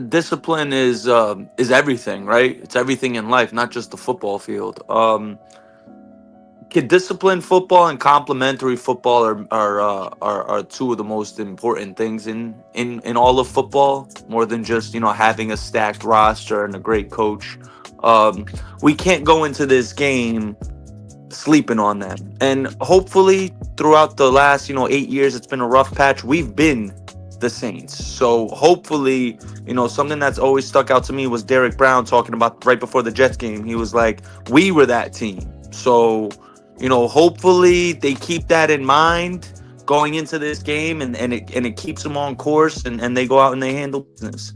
Discipline is everything, right? It's everything in life, not just the football field. Disciplined football and complementary football are two of the most important things in all of football, more than just having a stacked roster and a great coach. We can't go into this game sleeping on them, and hopefully throughout the last 8 years, it's been a rough patch. We've been the Saints, so hopefully something that's always stuck out to me was Derek Brown talking about right before the Jets game. He was like, we were that team. So hopefully they keep that in mind going into this game, and it keeps them on course, and they go out and they handle business.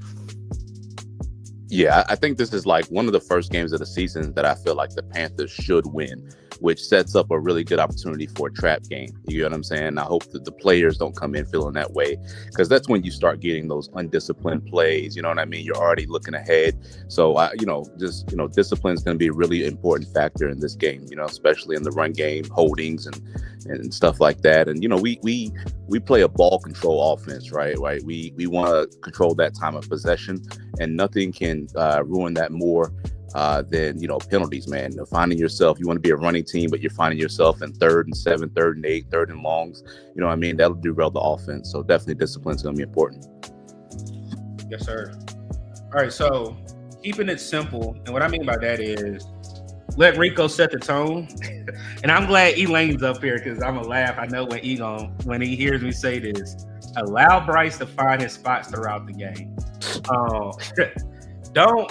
Yeah, I think this is like one of the first games of the season that I feel like the Panthers should win, which sets up a really good opportunity for a trap game. You get what I'm saying? I hope that the players don't come in feeling that way, because that's when you start getting those undisciplined plays. You know what I mean? You're already looking ahead. So, discipline is going to be a really important factor in this game, especially in the run game, holdings and stuff like that. And, we play a ball control offense, right? We want to control that time of possession, and nothing can ruin that more than penalties, man. Finding yourself, you want to be a running team, but you're finding yourself in 3rd and 7, 3rd and 8, 3rd and longs. You know what I mean? That'll derail the offense. So definitely discipline is going to be important. Yes, sir. All right, so keeping it simple, and what I mean by that is let Rico set the tone. And I'm glad Elaine's up here, because I'm gonna laugh. I know when he hears me say this, allow Bryce to find his spots throughout the game. Don't.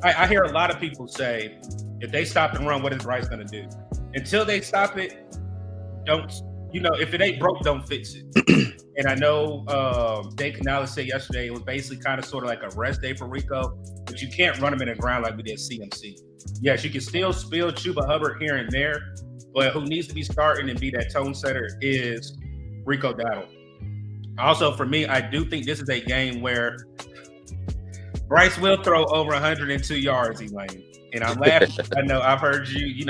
I hear a lot of people say, if they stop and run, what is Bryce gonna do? Until they stop it, don't. If it ain't broke, don't fix it. And I know Dave Canales said yesterday it was basically kind of sort of like a rest day for Rico, but you can't run him in the ground like we did CMC. Yes, you can still spill Chuba Hubbard here and there, but who needs to be starting and be that tone setter is Rico Dowdle. Also, for me, I do think this is a game where Bryce will throw over 102 yards, Elaine. And I'm laughing. I know I've heard you,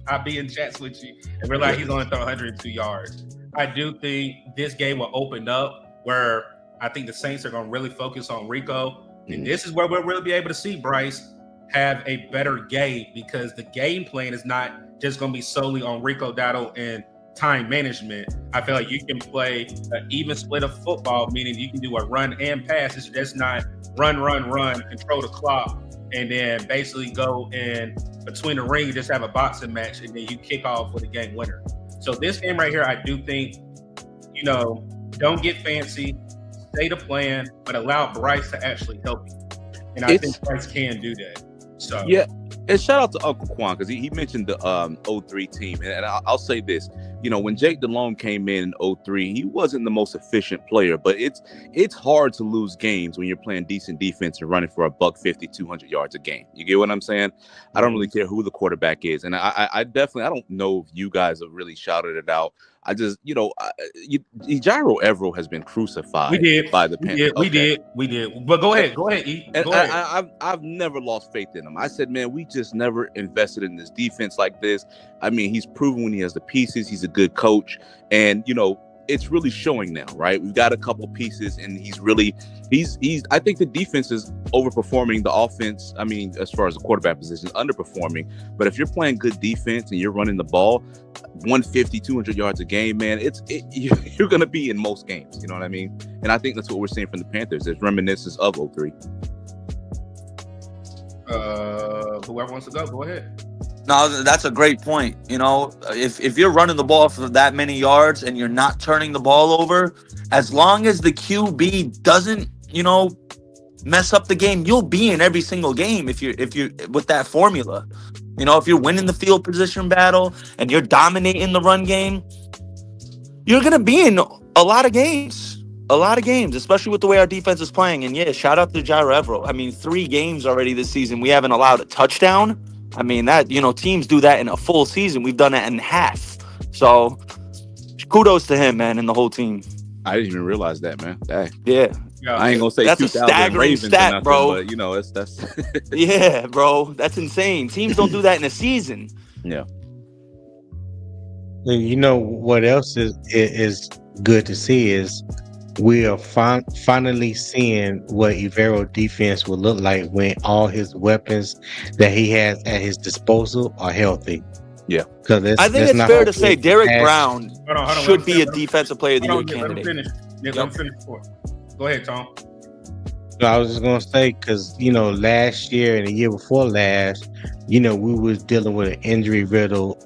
I'll be in chats with you and realize he's going to throw 102 yards. I do think this game will open up where I think the Saints are going to really focus on Rico. And this is where we'll really be able to see Bryce have a better game, because the game plan is not just going to be solely on Rico Dowdle and time management. I feel like you can play an even split of football, meaning you can do a run and pass. It's just not run, control the clock, and then basically go in between the ring and just have a boxing match, and then you kick off with a game winner. So this game right here, I do think, don't get fancy, stay the plan, but allow Bryce to actually help you. And I think Bryce can do that. So yeah, and shout out to Uncle Quan, because he mentioned the 03 team, and I'll say this. When Jake Delhomme came in 03, he wasn't the most efficient player, but it's hard to lose games when you're playing decent defense and running for $150, 200 yards a game. You get what I'm saying? I don't really care who the quarterback is, and I definitely, I don't know if you guys have really shouted it out. I just, Gyro Evero has been crucified by the Panthers. We did. But go ahead, E. And I've never lost faith in him. I said, man, we just never invested in this defense like this. I mean, he's proven when he has the pieces, he's a good coach. And, it's really showing now, right? We've got a couple pieces, and he's I think the defense is overperforming the offense. I mean, as far as the quarterback position is underperforming. But if you're playing good defense and you're running the ball 150, 200 yards a game, man, you're going to be in most games. You know what I mean? And I think that's what we're seeing from the Panthers. There's reminiscence of 03. Whoever wants to go ahead. No, that's a great point. If you're running the ball for that many yards and you're not turning the ball over, as long as the QB doesn't, mess up the game, you'll be in every single game if you're with that formula. If you're winning the field position battle and you're dominating the run game, you're gonna be in a lot of games, especially with the way our defense is playing. And yeah, shout out to Gyro Evero. I mean, 3 games already this season we haven't allowed a touchdown. I mean, that, teams do that in a full season. We've done it in half. So kudos to him, man, and the whole team. I didn't even realize that, man. Dang. Yeah. I ain't gonna say that's a staggering Ravens stat, nothing, bro. But that's yeah, bro. That's insane. Teams don't do that in a season. Yeah. And what else is good to see is we are finally seeing what Evero defense will look like when all his weapons that he has at his disposal are healthy. Yeah, because I think it's fair to say Derek Brown should be a defensive player of the year candidate. Let him finish. Go ahead, Tom. I was just gonna say, because last year and the year before last, we was dealing with an injury-riddled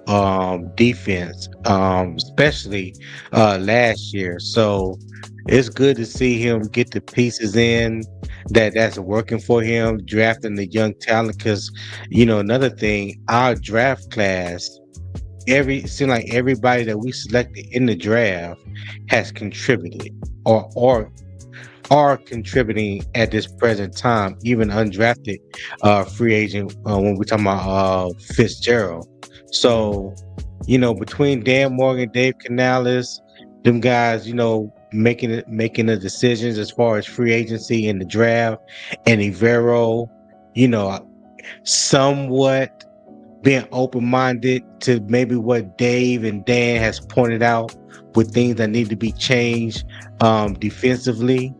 defense, especially last year. So it's good to see him get the pieces in that's working for him, drafting the young talent. Because another thing, our draft class, seems like everybody that we selected in the draft has contributed or are contributing at this present time, even undrafted free agent when we're talking about Fitzgerald. So, between Dan Morgan, Dave Canales, them guys, making the decisions as far as free agency in the draft, and Ivero, somewhat being open-minded to maybe what Dave and Dan has pointed out with things that need to be changed defensively,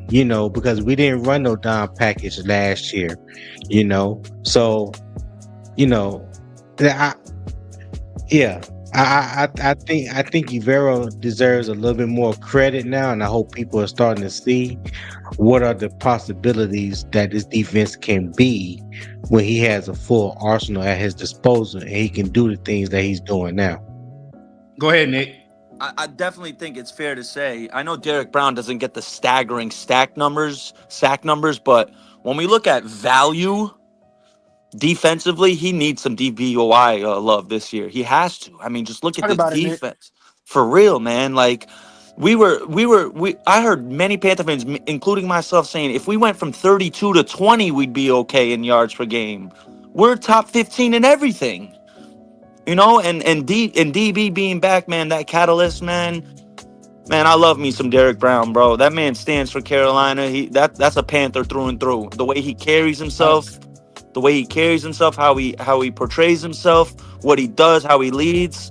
because we didn't run no dime package last year, so I, yeah, I think Ivero deserves a little bit more credit now, and I hope people are starting to see what are the possibilities that this defense can be when he has a full arsenal at his disposal and he can do the things that he's doing now. Go ahead, Nick. I definitely think it's fair to say, I know Derek Brown doesn't get the staggering sack numbers, but when we look at value defensively, he needs some DPOI love this year. He has to. I mean, just look at the defense. For real, man. Like, I heard many Panther fans, including myself, saying if we went from 32 to 20, we'd be okay in yards per game. We're top 15 in everything. And DB being back, man, that catalyst, man, I love me some Derek Brown, bro. That man stands for Carolina. That's a Panther through and through. The way he carries himself, how he portrays himself, what he does, how he leads.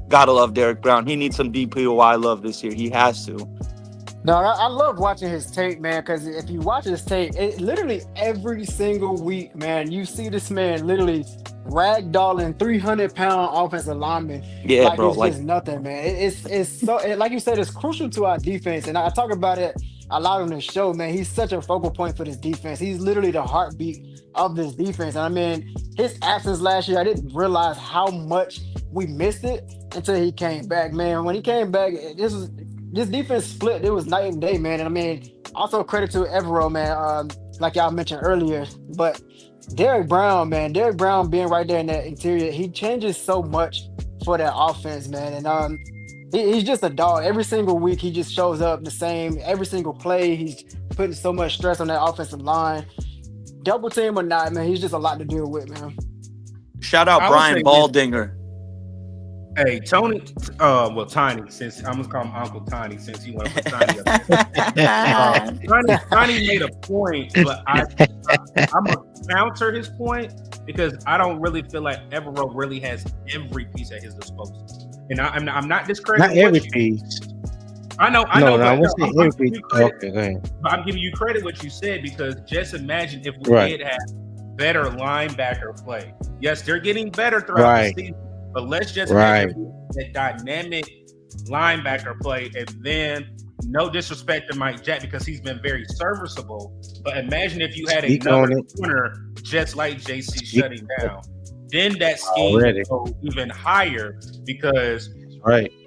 Gotta love Derek Brown. He needs some DPOI love this year. He has to. No, I love watching his tape, man, because if you watch his tape, literally every single week, man, you see this man literally ragdolling 300-pound offensive linemen. Yeah, bro. It's just nothing, man. It's so, like you said, it's crucial to our defense. And I talk about it a lot on the show, man. He's such a focal point for this defense. He's literally the heartbeat of this defense. And I mean, his absence last year, I didn't realize how much we missed it until he came back, man. When he came back, this defense split. It was night and day, man. And I mean, also credit to Evero, man, like y'all mentioned earlier. But Derek Brown being right there in that interior, he changes so much for that offense, man. And he's just a dog. Every single week, he just shows up the same. Every single play, he's putting so much stress on that offensive line. Double team or not, man, he's just a lot to deal with, man. Shout out Brian Baldinger. Hey, Tony, Tiny, since I'm gonna call him Uncle Tiny, since he went for Tiny up there. Tiny made a point, but I'm gonna counter his point because I don't really feel like Evero really has every piece at his disposal, and I'm not discrediting. Not every piece. I know. Okay, go ahead. But I'm giving you credit what you said because just imagine if we did have better linebacker play. Yes, they're getting better throughout the season. But let's just imagine that dynamic linebacker play, and then no disrespect to Mike Jack because he's been very serviceable. But imagine if you had another corner just like JC shutting down, then that scheme would go even higher because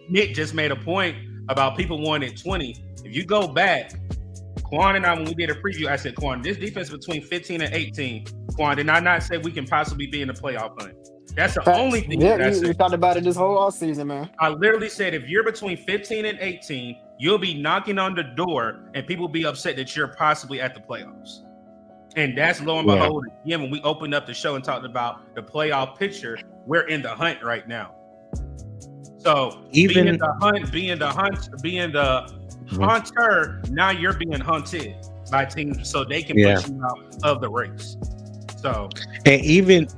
Nick just made a point about people wanting 20. If you go back, Quan and I, when we did a preview, I said, Quan, this defense between 15 and 18, Quan, did I not say we can possibly be in the playoff hunt? That's the only thing that I said. We talked about it this whole offseason, man. I literally said if you're between 15 and 18, you'll be knocking on the door and people will be upset that you're possibly at the playoffs. And that's lo and behold, again, when we opened up the show and talked about the playoff picture, we're in the hunt right now. So being the hunter, now you're being hunted by teams so they can push you out of the race. So, and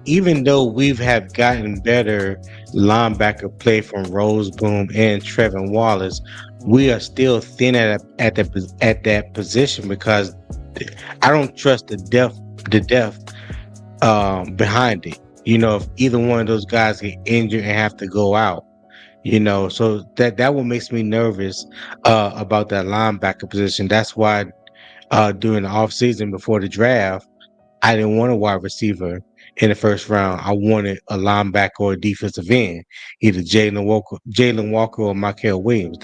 even though we've have gotten better linebacker play from Roseboom and Trevin Wallace, we are still thin at that position because I don't trust the depth behind it. If either one of those guys get injured and have to go out, so that what makes me nervous about that linebacker position. That's why during the offseason before the draft, I didn't want a wide receiver in the first round. I wanted a linebacker or a defensive end, either Jalen Walker or Michael Williams.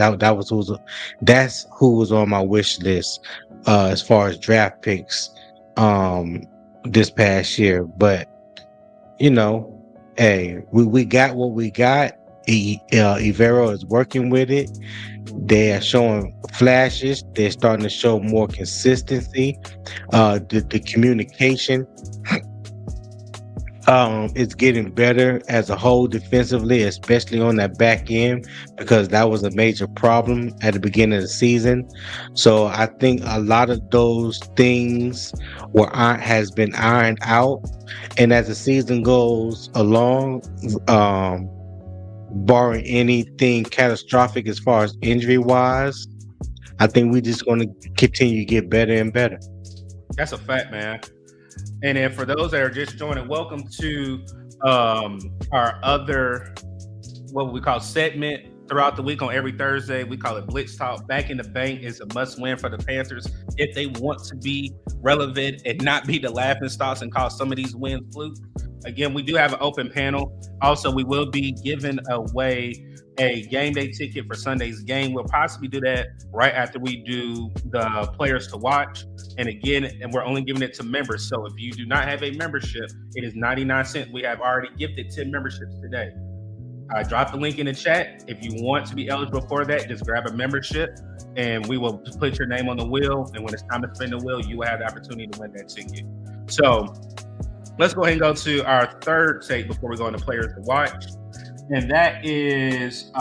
That's who was on my wish list as far as draft picks this past year. But hey, we got what we got, Ivero is working with it. They are showing flashes. They're starting to show more consistency. The communication it's getting better as a whole defensively, especially on that back end, because that was a major problem at the beginning of the season. So I think a lot of those things has been ironed out, and as the season goes along, barring anything catastrophic as far as injury wise, I think we're just going to continue to get better and better. That's a fact, man. And then for those that are just joining, welcome to our other, what we call segment throughout the week on every Thursday. We call it Blitz Talk. Back in the bank is a must-win for the Panthers if they want to be relevant and not be the laughing stocks and call some of these wins fluke. Again, we do have an open panel. Also, we will be giving away a game day ticket for Sunday's game. We'll possibly do that right after we do the players to watch. And again, and we're only giving it to members. So if you do not have a membership, it is 99 cents. We have already gifted 10 memberships today. I dropped the link in the chat. If you want to be eligible for that, just grab a membership and we will put your name on the wheel. And when it's time to spin the wheel, you will have the opportunity to win that ticket. So let's go ahead and go to our third take before we go into players to watch. And that is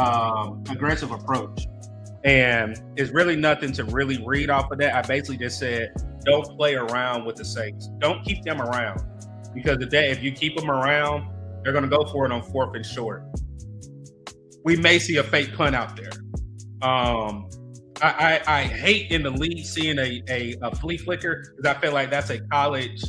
aggressive approach. And it's really nothing to really read off of that. I basically just said, don't play around with the Saints. Don't keep them around. Because if you keep them around, they're going to go for it on 4th and short. We may see a fake punt out there. I hate in the league seeing a flea flicker because I feel like that's a college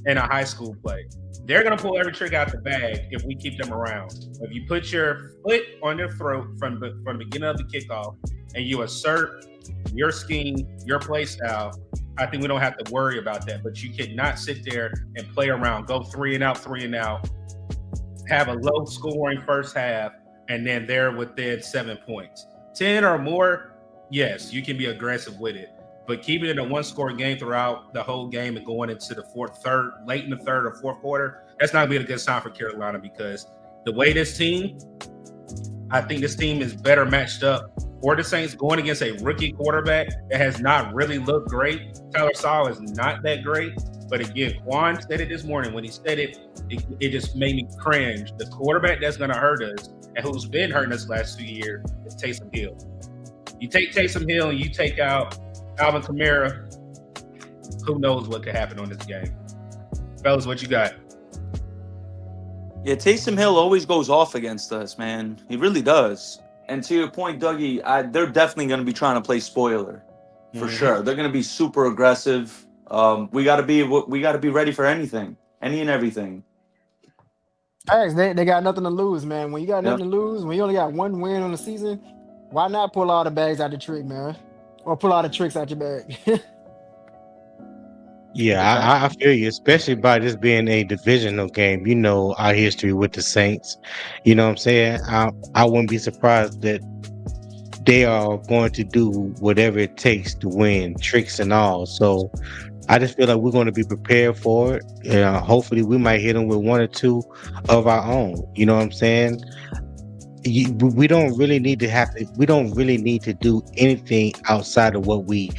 and a high school play. They're going to pull every trick out the bag if we keep them around. If you put your foot on their throat from the beginning of the kickoff and you assert your scheme, your play style, I think we don't have to worry about that. But you cannot sit there and play around, go 3 and out, have a low scoring first half, and then they're within 7 points. 10 or more, yes, you can be aggressive with it. But keeping it a one-score game throughout the whole game and going into the late in the third or fourth quarter, that's not going to be a good sign for Carolina because the way I think this team is better matched up for the Saints going against a rookie quarterback that has not really looked great. Tyler Saul is not that great. But again, Quan said it this morning. When he said it, it just made me cringe. The quarterback that's going to hurt us and who's been hurting us last 2 years is Taysom Hill. You take Taysom Hill and you take out Alvin Kamara, who knows what could happen on this game. Fellas, what you got? Yeah, Taysom Hill always goes off against us, man. He really does. And to your point, Dougie, they're definitely going to be trying to play spoiler for sure. They're going to be super aggressive. We got to be ready for anything, any and everything. Thanks. They got nothing to lose, man. When you got nothing to lose, when you only got one win on the season, why not pull all the bags out the trick, man? Or pull all the tricks out your bag. Yeah, I feel you, especially by this being a divisional game. You know our history with the Saints. You know what I'm saying? I wouldn't be surprised that they are going to do whatever it takes to win, tricks and all. So I just feel like we're going to be prepared for it. Hopefully we might hit them with 1 or 2 of our own. You know what I'm saying? We don't really need to do anything outside of what we've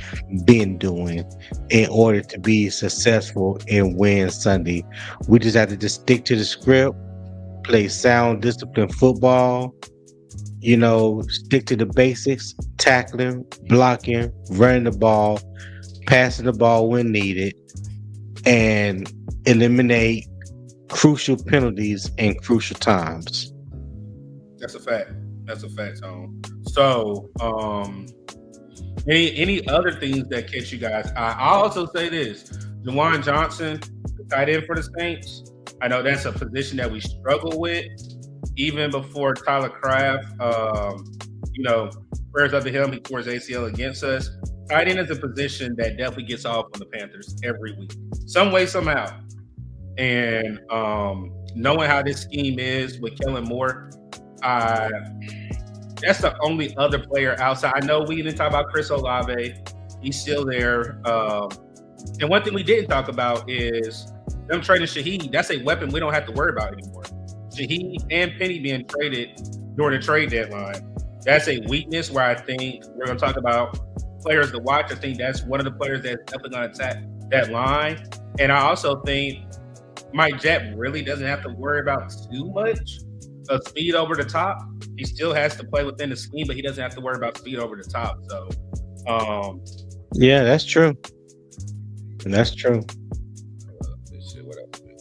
been doing in order to be successful and win Sunday. We just have to just stick to the script, play sound, disciplined football, stick to the basics, tackling, blocking, running the ball, passing the ball when needed, and eliminate crucial penalties in crucial times. That's a fact, Tom. So, any other things that catch you guys? I also say this: Juwan Johnson, the tight end for the Saints. I know that's a position that we struggle with, even before Tyler Kraft. Prayers up to him. He tore his ACL against us. Tight end is a position that definitely gets off on the Panthers every week, some way, somehow. And knowing how this scheme is with Kellen Moore. That's the only other player outside. I know we didn't talk about Chris Olave. He's still there. And one thing we didn't talk about is them trading Shaheed. That's a weapon we don't have to worry about anymore. Shaheed and Penny being traded during the trade deadline. That's a weakness where I think we're going to talk about players to watch. I think that's one of the players that's definitely going to attack that line. And I also think Mike Jack really doesn't have to worry about too much of speed over the top. He still has to play within the scheme, but he doesn't have to worry about speed over the top. So, yeah, that's true. That's true. let's see what else we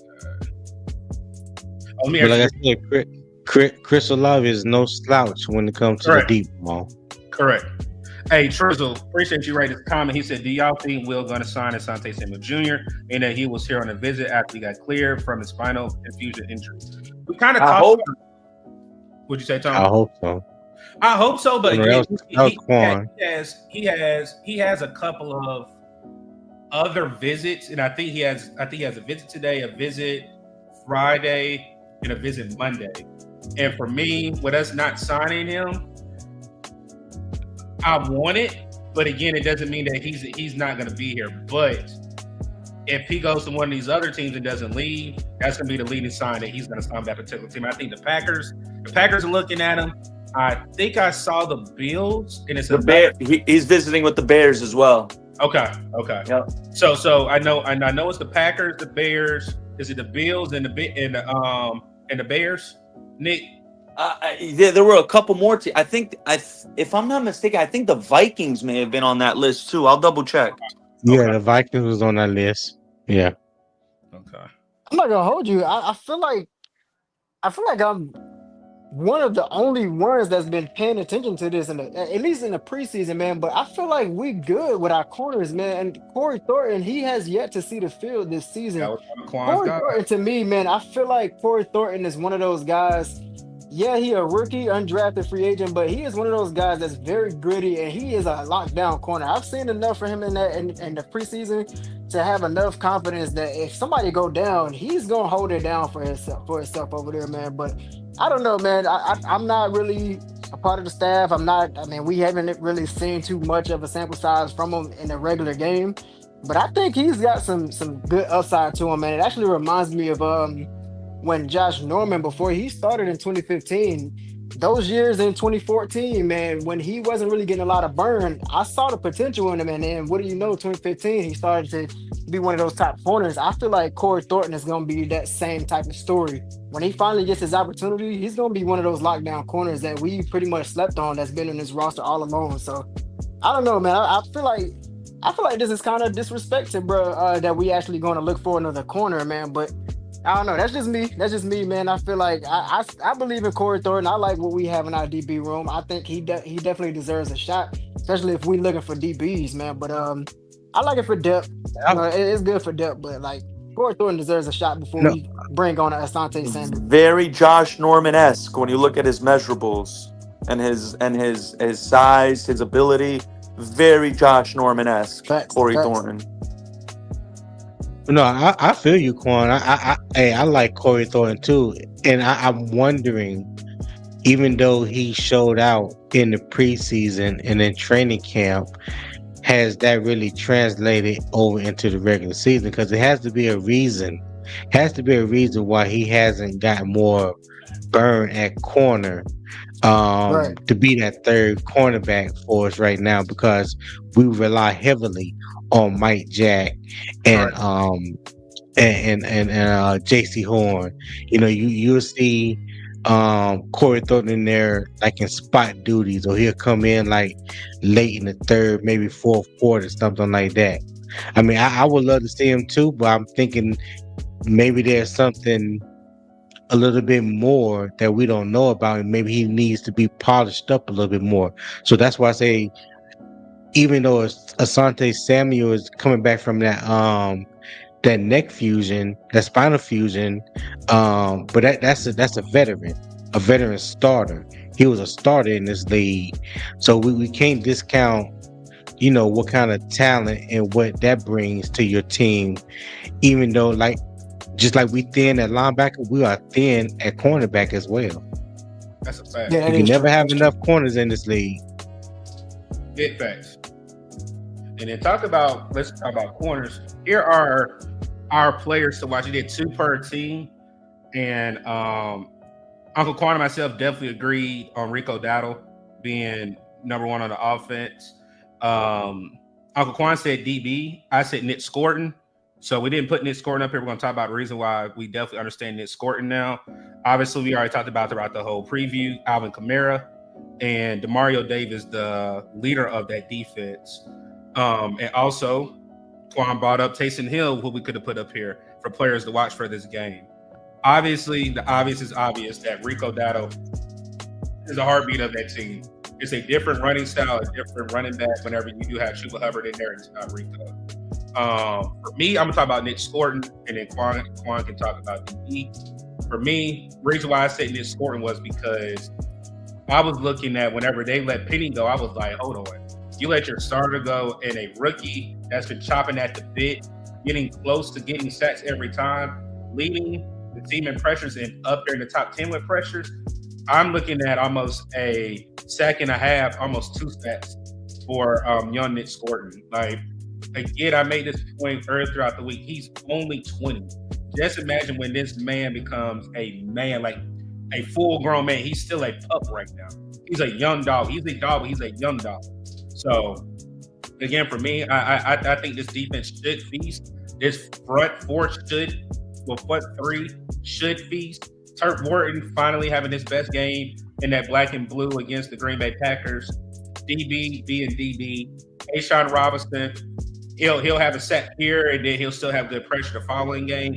got. But like I said, Chris Olave is no slouch when it comes to the deep ball. Correct. Hey, Trizzle, appreciate you writing this comment. He said, do y'all think Will going to sign Asante Samuel Jr. and that he was here on a visit after he got cleared from his spinal infusion injury? We kind of talked about. What'd you say, Tom? I hope so. I hope so, but again, he has a couple of other visits, and I think he has a visit today, a visit Friday, and a visit Monday. And for me, with us not signing him, I want it, but again, it doesn't mean that he's not going to be here. But if he goes to one of these other teams and doesn't leave, that's going to be the leading sign that he's going to sign that particular team. I think the Packers are looking at him. I think I saw the Bills, and it's the Bears. He's visiting with the Bears as well. Okay. Yep. So I know it's the Packers, the Bears. Is it the Bills and the Bears? Nick. There were a couple more teams. I think, if I'm not mistaken, I think the Vikings may have been on that list too. I'll double check. Yeah, the Vikings was on that list. Yeah. Okay. I'm not gonna hold you. I feel like I'm one of the only ones that's been paying attention to this, at least in the preseason, man. But I feel like we good with our corners, man. And Corey Thornton, he has yet to see the field this season. Corey Thornton, to me, man, I feel like Corey Thornton is one of those guys. Yeah, he a rookie, undrafted free agent, but he is one of those guys that's very gritty, and he is a lockdown corner. I've seen enough for him in the preseason to have enough confidence that if somebody go down, he's gonna hold it down for himself over there, man. But I don't know, man. I'm not really a part of the staff. We haven't really seen too much of a sample size from him in a regular game, but I think he's got some good upside to him, man. It actually reminds me of when Josh Norman, before he started in 2015, those years in 2014, man, when he wasn't really getting a lot of burn, I saw the potential in him. And then, what do you know, 2015, he started to be one of those top corners. I feel like Corey Thornton is going to be that same type of story. When he finally gets his opportunity, he's going to be one of those lockdown corners that we pretty much slept on that's been in this roster all along. So, I don't know, man. I feel like this is kind of disrespected, bro, that we actually going to look for another corner, man. But I don't know. That's just me, man. I feel like I believe in Corey Thornton. I like what we have in our DB room. I think he definitely deserves a shot, especially if we looking for DBs, man. But I like it for depth. It's good for depth, but like Corey Thornton deserves a shot before we bring on Asante Samuel. Very Josh Norman-esque when you look at his measurables and his size, his ability. Very Josh Norman-esque. Corey Thornton. No, I feel you, Quan. I like Corey Thornton too, and I'm wondering, even though he showed out in the preseason and in training camp, has that really translated over into the regular season? Because it has to be a reason. Why he hasn't got more burn at corner to be that third cornerback for us right now, because we rely heavily on Mike Jack and JC Horn. You know, you'll see Corey Thornton in there like in spot duties, or he'll come in like late in the third, maybe fourth quarter, something like that. I mean, I would love to see him too, but I'm thinking maybe there's something a little bit more that we don't know about, and maybe he needs to be polished up a little bit more. So that's why I say, even though Asante Samuel is coming back from that neck fusion, that spinal fusion, but that's a veteran starter. He was a starter in this league, so we can't discount, you know, what kind of talent and what that brings to your team. Even though, just like we thin at linebacker, we are thin at cornerback as well. That's a fact. Yeah, you can never have enough corners in this league. Big facts. And then let's talk about corners. Here are our players to watch. You did 2 per team. And Uncle Quan and myself definitely agreed on Rico Dowdle being number one on the offense. Uncle Quan said DB. I said Nick Scorton. So we didn't put Nick Scorton up here. We're going to talk about the reason why we definitely understand Nick Scorton now. Obviously, we already talked about throughout the whole preview. Alvin Kamara and Demario Davis, the leader of that defense. And also, Quan brought up Taysom Hill, who we could have put up here for players to watch for this game. Obviously, the obvious is obvious that Rico Dowdle is a heartbeat of that team. It's a different running style, a different running back whenever you do have Chuba Hubbard in there and it's not Rico. For me, I'm going to talk about Nick Scorton, and then Quan can talk about DB. For me, the reason why I said Nick Scorton was because I was looking at whenever they let Penny go, I was like, hold on. You let your starter go and a rookie that's been chopping at the bit, getting close to getting sacks every time, leading the team in pressures and up there in the top 10 with pressures. I'm looking at almost a sack and a half, almost 2 sacks for young Nick Scorton. Like, again, I made this point earlier throughout the week. He's only 20. Just imagine when this man becomes a man, like a full-grown man. He's still a pup right now. He's a young dog. He's a dog, but he's a young dog. So, again, for me, I think this defense should feast. This front four should, well, front three should feast. Turk Morton finally having his best game in that black and blue against the Green Bay Packers. DB being DB. Ashawn Robinson, he'll have a sack here, and then he'll still have good pressure the following game.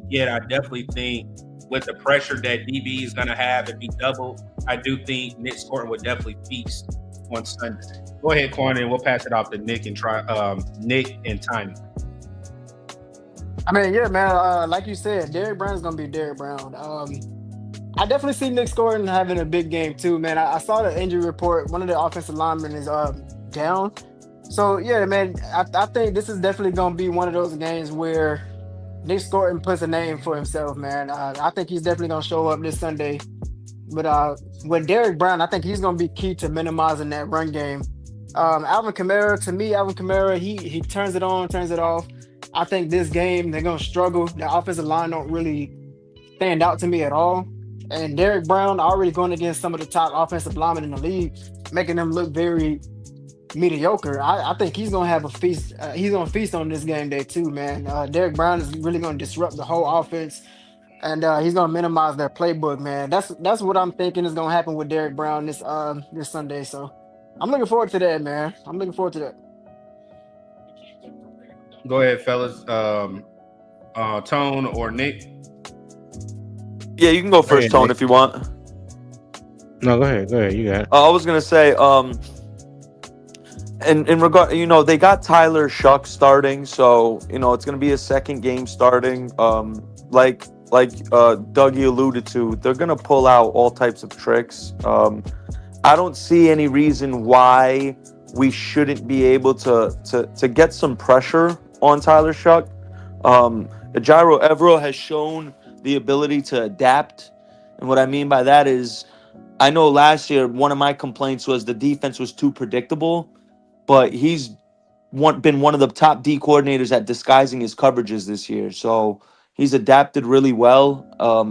Yet I definitely think with the pressure that DB is going to have and be doubled, I do think Nick Scorton would definitely feast on Sunday. Go ahead, Quan, and we'll pass it off to Nick and Nick and Tiny. I mean, yeah, man. Like you said, Derrick Brown's gonna be Derrick Brown. I definitely see Nick Scorton having a big game too, man. I saw the injury report. One of the offensive linemen is down. So yeah, man. I think this is definitely gonna be one of those games where Nick Scorton puts a name for himself, man. I think he's definitely gonna show up this Sunday. But with Derrick Brown, I think he's gonna be key to minimizing that run game. Alvin Kamara, to me, he turns it on, turns it off. I think this game they're gonna struggle. The offensive line don't really stand out to me at all. And Derrick Brown already going against some of the top offensive linemen in the league, making them look very mediocre. I think he's gonna have a feast. He's gonna feast on this game day too, man. Derrick Brown is really gonna disrupt the whole offense, and he's gonna minimize their playbook, man. That's what I'm thinking is gonna happen with Derrick Brown this Sunday. So I'm looking forward to that, man. I'm looking forward to that. Go ahead, fellas. Tone or Nick? Yeah, you can go first, Tone, if you want. No, go ahead. You got it. I was gonna say, in regard, they got Tyler Shuck starting, so it's gonna be a second game starting. Like Dougie alluded to, they're gonna pull out all types of tricks. I don't see any reason why we shouldn't be able to get some pressure on Tyler Shuck. Ejiro Evero has shown the ability to adapt, and what I mean by that is, I know last year one of my complaints was the defense was too predictable, but he's been one of the top D coordinators at disguising his coverages this year. So he's adapted really well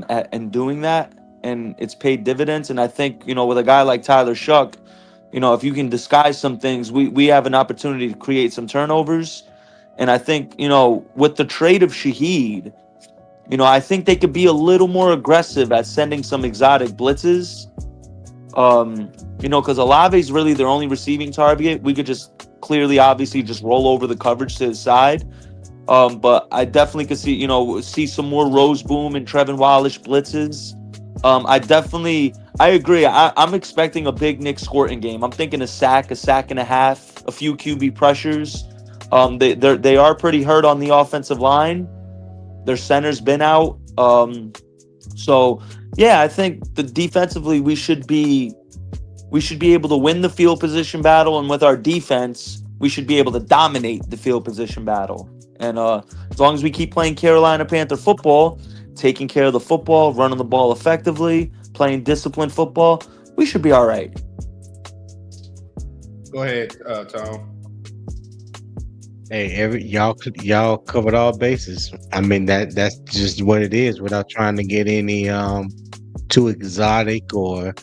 at doing that, and it's paid dividends. And I think, with a guy like Tyler Shuck, if you can disguise some things, we have an opportunity to create some turnovers. And I think, with the trade of Shaheed, I think they could be a little more aggressive at sending some exotic blitzes. Because Olave's really their only receiving target. We could just obviously just roll over the coverage to his side. But I definitely could see some more Rose Boom and Trevin Wallace blitzes. I agree. I'm expecting a big Nick Scorton game. I'm thinking a sack and a half, a few QB pressures. They are pretty hurt on the offensive line. Their center's been out. So yeah, I think defensively we should be able to win the field position battle, and with our defense, we should be able to dominate the field position battle. And as long as we keep playing Carolina Panther football, taking care of the football, running the ball effectively, playing disciplined football, we should be all right. Go ahead, Tom. Hey, y'all covered all bases. I mean that's just what it is, without trying to get any too exotic or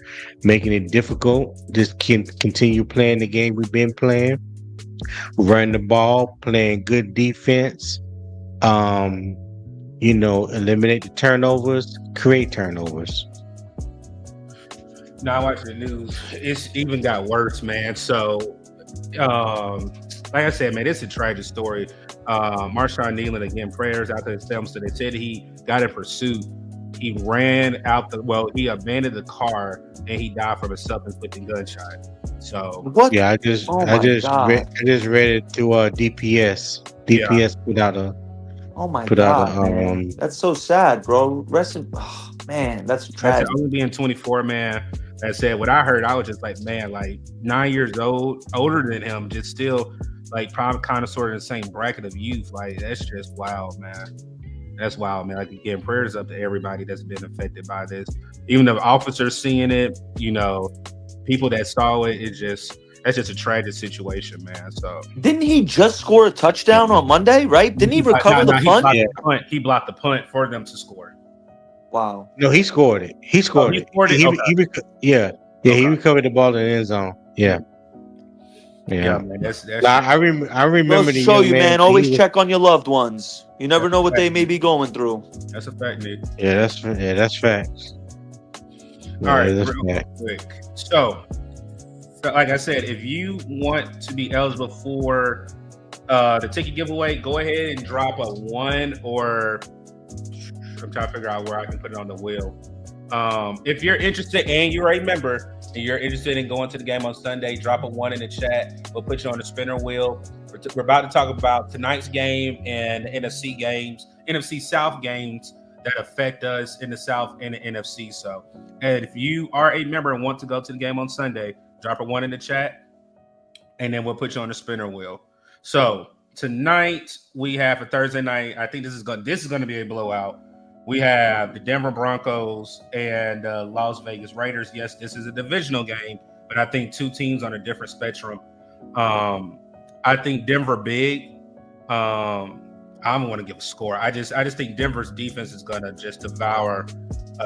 making it difficult. Just can continue playing the game we've been playing, run the ball, playing good defense. Eliminate the turnovers, create turnovers. Now I watch the news. It's even got worse, man. So, like I said, man, it's a tragic story. Marshawn Nealon, again, prayers out to his family. So they said he got in pursuit. He ran out he abandoned the car and he died from a self-inflicted gunshot. So What? Yeah, I just read it through DPS. DPS put out a Oh my put God, out a man. That's so sad, bro. Man, that's tragic. only being 24, man. That said, what I heard, I was just like, man, like 9 years old, older than him, just still like probably kind of sort of the same bracket of youth. Like that's just wild, man. That's wild, man. Like again, prayers up to everybody that's been affected by this. Even the officers seeing it, people that saw it, that's just a tragic situation, man. So Didn't he just score a touchdown on Monday, right? Didn't he recover the punt? He blocked the punt for them to score. Wow. No, he scored it. He scored it. He recovered the ball in the end zone. Yeah. Man, that's I remember Goes to the show young you, man. man. Always check on your loved ones. You never know what they may be going through. That's a fact, Nick. Yeah, that's facts. All right, that's real facts. quick. So, like I said, if you want to be eligible for the ticket giveaway, go ahead and drop a 1 or I'm trying to figure out where I can put it on the wheel. If you're interested and you're a member and you're interested in going to the game on Sunday, drop a 1 in the chat. We'll put you on the spinner wheel. We're about to talk about tonight's game and the NFC South games that affect us in the South and the NFC. So, and if you are a member and want to go to the game on Sunday, drop a 1 in the chat, and then we'll put you on the spinner wheel. So tonight we have a Thursday night. I think this is going to be a blowout. We have the Denver Broncos and Las Vegas Raiders. Yes, this is a divisional game, but I think two teams on a different spectrum. I think Denver big. I don't want to give a score. I just think Denver's defense is going to just devour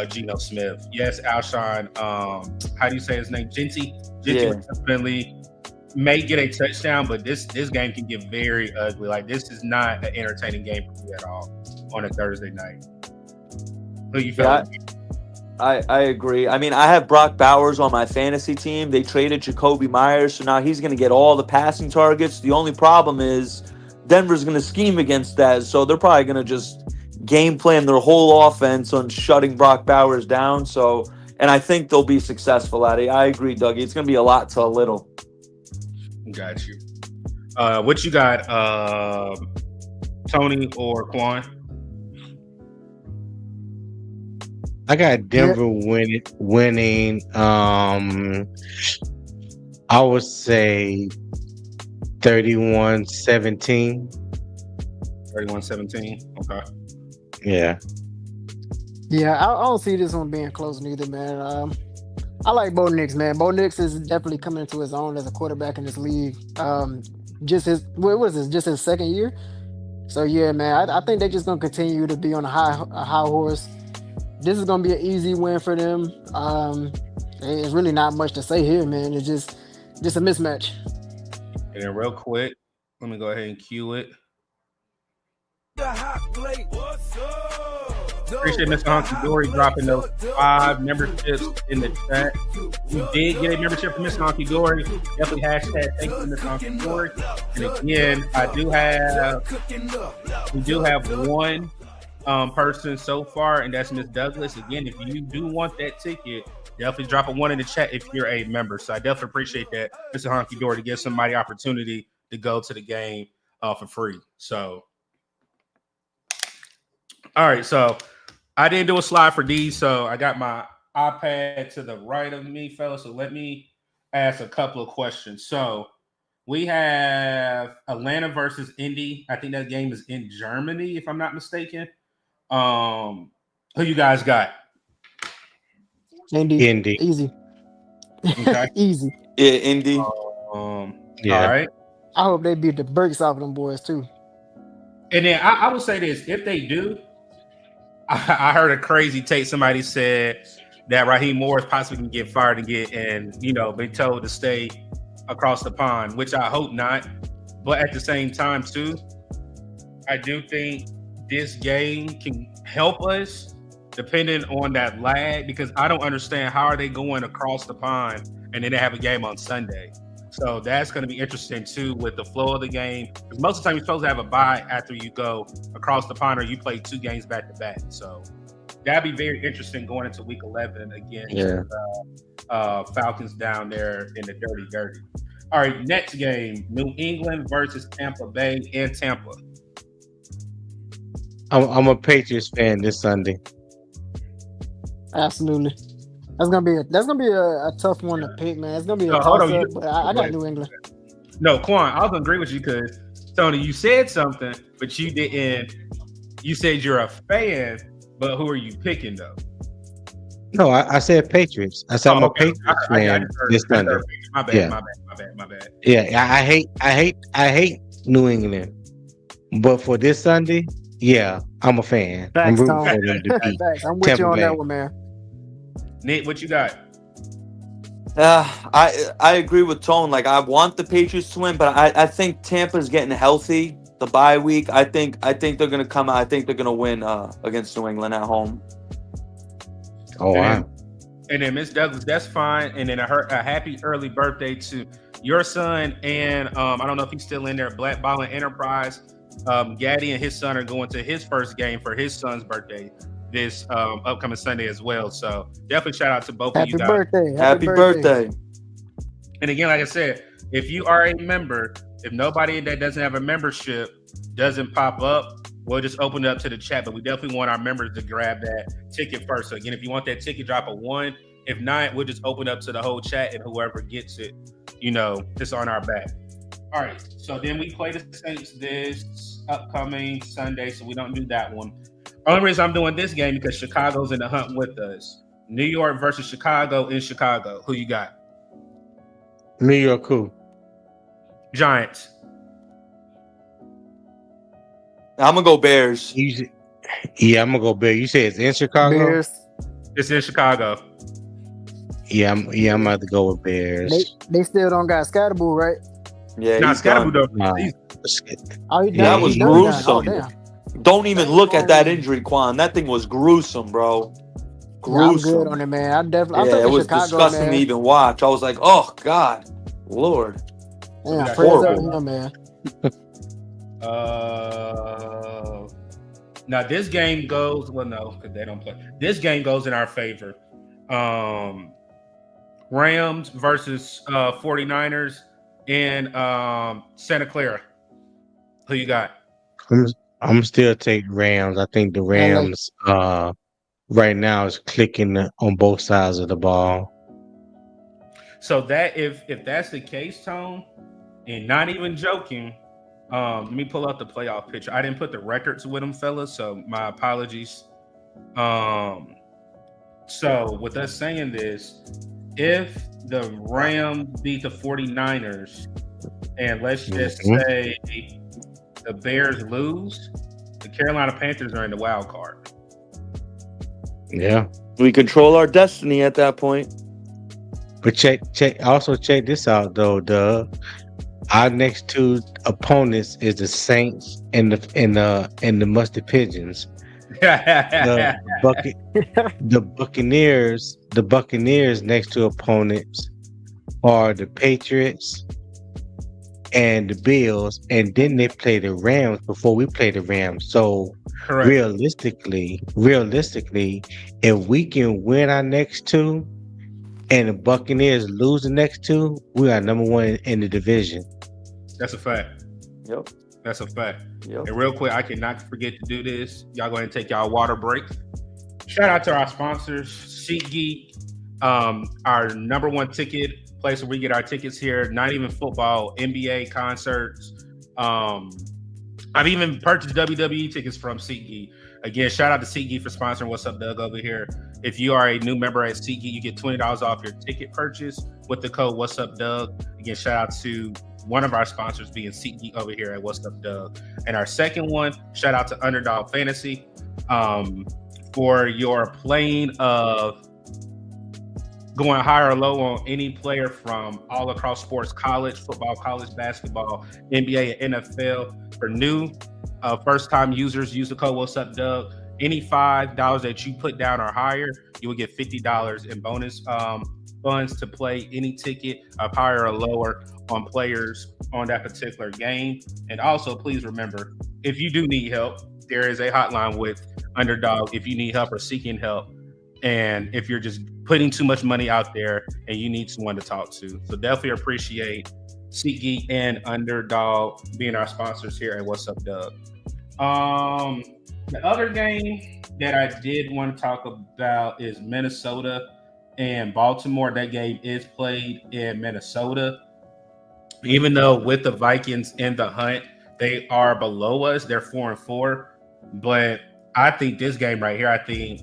Geno Smith. Yes, Alshon. How do you say his name? Genty. Definitely may get a touchdown, but this game can get very ugly. Like this is not an entertaining game for me at all on a Thursday night. Who you feel? Yeah, I agree. I mean, I have Brock Bowers on my fantasy team. They traded Jacoby Myers, so now he's going to get all the passing targets. The only problem is Denver's going to scheme against that, so they're probably going to just game plan their whole offense on shutting Brock Bowers down. So, and I think they'll be successful at it. I agree, Dougie. It's going to be a lot to a little. Got you. What you got, Tony or Quan? I got Denver winning. I would say 31-17. 31-17. Okay. Yeah. Yeah, I don't see this one being close neither, man. I like Bo Nix, man. Bo Nix is definitely coming into his own as a quarterback in this league. Just his second year. So yeah, man, I think they're just gonna continue to be on a high horse. This is gonna be an easy win for them. There's really not much to say here, man. It's just a mismatch. And then real quick, let me go ahead and cue it. Appreciate Mr. Hunky Dory dropping those 5 memberships in the chat. We did get a membership from Mr. Hunky Dory. Definitely hashtag thank you, Mr. Hunky Dory. And again, we do have one person so far, and that's Miss Douglas. Again, if you do want that ticket, definitely drop a 1 in the chat if you're a member. So I definitely appreciate that, Mr. Hunky Dory, to give somebody opportunity to go to the game for free. So, all right, so I didn't do a slide for these, so I got my iPad to the right of me, fellas. So let me ask a couple of questions. So we have Atlanta versus Indy. I think that game is in Germany, if I'm not mistaken. Who you guys got? Indy. Easy. Okay. Easy. Yeah, Indy. Yeah. All right. I hope they beat the brakes off of them boys too. And then I will say this: if they do, I heard a crazy take. Somebody said that Raheem Morris possibly can get fired and be told to stay across the pond, which I hope not. But at the same time, too, I do think this game can help us depending on that lag, because I don't understand how are they going across the pond and then they have a game on Sunday. So that's going to be interesting too with the flow of the game. Because most of the time you're supposed to have a bye after you go across the pond or you play 2 games back to back. So that'd be very interesting going into week 11 against Falcons down there in the dirty. All right, next game, New England versus Tampa Bay in Tampa. I'm a Patriots fan this Sunday. Absolutely. That's gonna be a tough one to pick, man. It's gonna be a toss up, but I got New England. No, Quan, I was gonna agree with you because Tony, you said something, but you didn't. You said you're a fan, but who are you picking though? No, I said Patriots. I said I'm a Patriots fan this Sunday. My bad. Yeah, I hate New England, but for this Sunday, yeah, I'm a fan. I'm rooting for them to beat I'm with Tampa you on Bay. that one, man. Nick, what you got? I agree with Tone. Like, I want the Patriots to win, but I think Tampa's getting healthy. The bye week, I think they're gonna come out. I think they're gonna win against New England at home. Oh wow! And then Miss Douglas, that's fine. And then a happy early birthday to your son. And I don't know if he's still in there. Black Ballin Enterprise. Gaddy and his son are going to his first game for his son's birthday this upcoming Sunday as well. So definitely shout out to both of you guys. Happy birthday. And again, like I said, if you are a member, if nobody that doesn't have a membership doesn't pop up, we'll just open it up to the chat. But we definitely want our members to grab that ticket first. So again, if you want that ticket, drop a 1. If not, we'll just open up to the whole chat, and whoever gets it, it's on our back. All right. So then we play the Saints this upcoming Sunday, so we don't do that one. Only reason I'm doing this game because Chicago's in the hunt with us. New York versus Chicago in Chicago. Who you got? New York who? Giants. I'm gonna go Bears. Yeah, I'm gonna go Bears. You say it's in Chicago? Bears. It's in Chicago. Yeah, I'm about to go with Bears. They still don't got Scatterboo, right? Yeah, Nah, he's Scatterboo done. don't. That was gruesome. Oh, damn. Don't even look at that injury, Quan. That thing was gruesome, bro. Gruesome. Yeah, I'm good on it, man. I'm it was Chicago, disgusting man. to even watch. I was like, oh God, Lord. Yeah, That's prayers up horrible. to him, man. Now this game goes no, because they don't play. This game goes in our favor. Rams versus 49ers in Santa Clara. Who you got? I'm still taking Rams. I think the Rams right now is clicking on both sides of the ball. So that if that's the case, Tone, and not even joking, let me pull out the playoff picture. I didn't put the records with them, fellas, so my apologies. So with us saying this, if the Rams beat the 49ers, and let's just say the Bears lose, the Carolina Panthers are in the wild card. Yeah. We control our destiny at that point. But check this out though, Doug. Our next 2 opponents is the Saints and the Mustard Pigeons. The Buccaneers next 2 opponents are the Patriots and the Bills, and then they play the Rams before we play the Rams. So Correct. realistically, if we can win our next 2 and the Buccaneers lose the next 2, we are number 1 in the division. That's a fact. Yep. That's a fact. Yep. And real quick, I cannot forget to do this. Y'all go ahead and take y'all water break. Shout out to our sponsors, SeatGeek, our number 1 ticket place where we get our tickets here. Not even football, NBA concerts. I've even purchased WWE tickets from SeatGeek. Again, shout out to SeatGeek for sponsoring What's Up, Doug, over here. If you are a new member at SeatGeek, you get $20 off your ticket purchase with the code What's Up, Doug. Again, shout out to one of our sponsors being SeatGeek over here at What's Up, Doug. And our second one, shout out to Underdog Fantasy for your playing of going high or low on any player from all across sports, college football, college basketball, NBA, and NFL. For new first-time users, use the code What's Up Doug. Any $5 that you put down or higher, you will get $50 in bonus funds to play any ticket up higher or lower on players on that particular game. And also, please remember, if you do need help, there is a hotline with Underdog if you need help or seeking help. And if you're just putting too much money out there and you need someone to talk to. So definitely appreciate SeatGeek and Underdog being our sponsors here at What's Up Doug. The other game that I did want to talk about is Minnesota and Baltimore. That game is played in Minnesota. Even though with the Vikings in the hunt, they are below us. They're 4-4. But I think this game right here, I think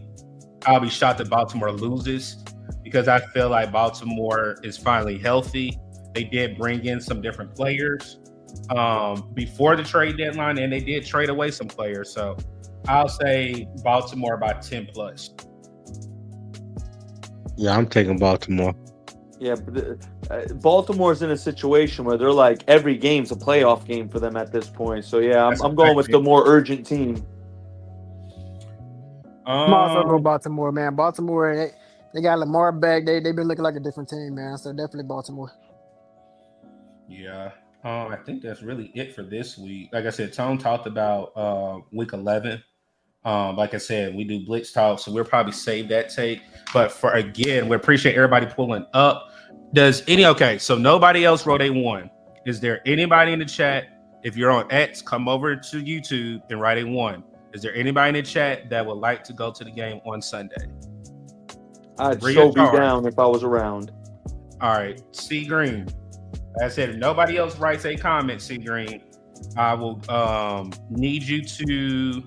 I'll be shocked if Baltimore loses because I feel like Baltimore is finally healthy. They did bring in some different players before the trade deadline, and they did trade away some players. So I'll say Baltimore by 10 plus. Yeah, I'm taking Baltimore. Yeah, but Baltimore's in a situation where they're like every game's a playoff game for them at this point. So yeah, I'm going with the more urgent team. I'm also go Baltimore, man. Baltimore, they got Lamar back. They've been looking like a different team, man. So definitely Baltimore. Yeah. I think that's really it for this week. Like I said, Tone talked about week 11. Like I said, we do Blitz Talk, so we'll probably save that take. But we appreciate everybody pulling up. So nobody else wrote a 1. Is there anybody in the chat? If you're on X, come over to YouTube and write a 1. Is there anybody in the chat that would like to go to the game on Sunday? I'd so be down if I was around. All right, C Green. Like I said, if nobody else writes a comment, C Green, I will need you to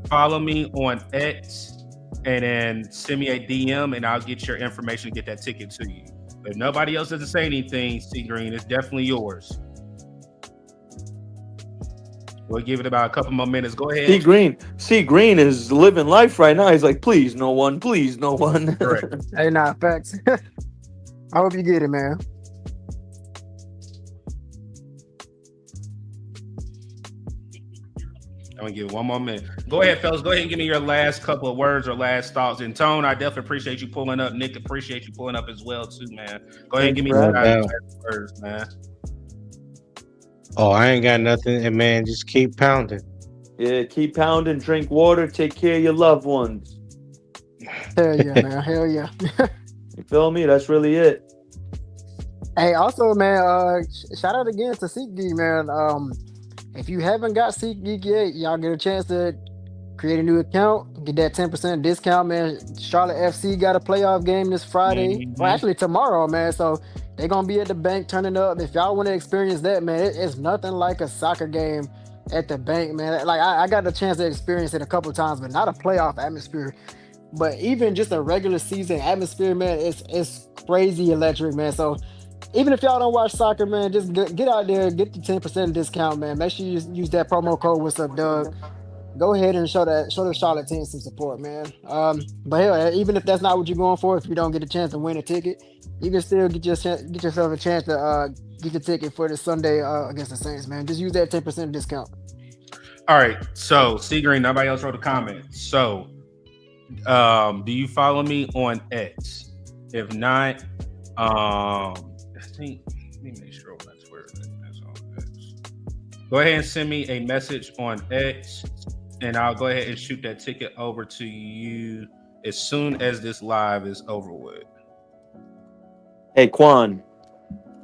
follow me on X and then send me a DM and I'll get your information to get that ticket to you. But if nobody else doesn't say anything, C Green, it's definitely yours. We'll give it about a couple more minutes. Go ahead. C Green is living life right now. He's like, please, no one. Please, no one. Correct. Hey, nah, facts. I hope you get it, man. I'm going to give it one more minute. Go ahead, fellas. Go ahead and give me your last couple of words or last thoughts. And Tone, I definitely appreciate you pulling up. Nick, appreciate you pulling up as well, too, man. Go ahead and give me your last words, man. Oh, I ain't got nothing. And man, just keep pounding. Yeah, keep pounding, drink water, take care of your loved ones. Hell yeah, man. Hell yeah. You feel me? That's really it. Hey, also, man, shout out again to SeatGeek, man. If you haven't got SeatGeek yet, y'all get a chance to create a new account, get that 10% discount, man. Charlotte FC got a playoff game this Friday. Mm-hmm. Well, actually tomorrow, man. So they're going to be at the bank turning up. If y'all want to experience that, man, it's nothing like a soccer game at the bank, man. Like, I got the chance to experience it a couple of times, but not a playoff atmosphere. But even just a regular season atmosphere, man, it's crazy electric, man. So even if y'all don't watch soccer, man, just get out there, get the 10% discount, man. Make sure you use that promo code What's Up Doug. Go ahead and show the Charlotte team some support, man. But hell, even if that's not what you're going for, if you don't get a chance to win a ticket, you can still get yourself a chance to get the ticket for the Sunday against the Saints, man. Just use that 10% discount. All right. So, C Green, nobody else wrote a comment. So, do you follow me on X? If not, I think, let me make sure that's where it is on X. Go ahead and send me a message on X, and I'll go ahead and shoot that ticket over to you as soon as this live is over with. Hey, Quan,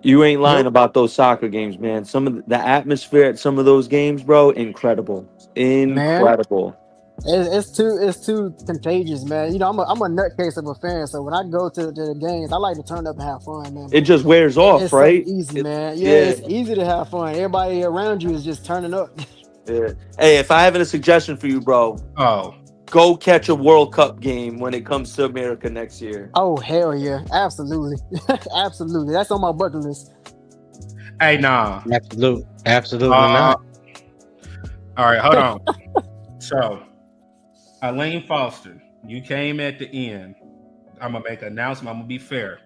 you ain't lying about those soccer games, man. Some of the atmosphere at some of those games, bro, incredible. Incredible. Man. It's too contagious, man. You know, I'm a nutcase of a fan, so when I go to the games, I like to turn up and have fun, man. It just wears off, it's right? So easy, man. Yeah, it's easy to have fun. Everybody around you is just turning up. Yeah. Hey, if I have a suggestion for you, bro, go catch a World Cup game when it comes to America next year. Oh, hell yeah. Absolutely. Absolutely. That's on my bucket list. Hey, nah. Absolutely not. All right, hold on. So, Elaine Foster, you came at the end. I'm gonna make an announcement. I'm gonna be fair.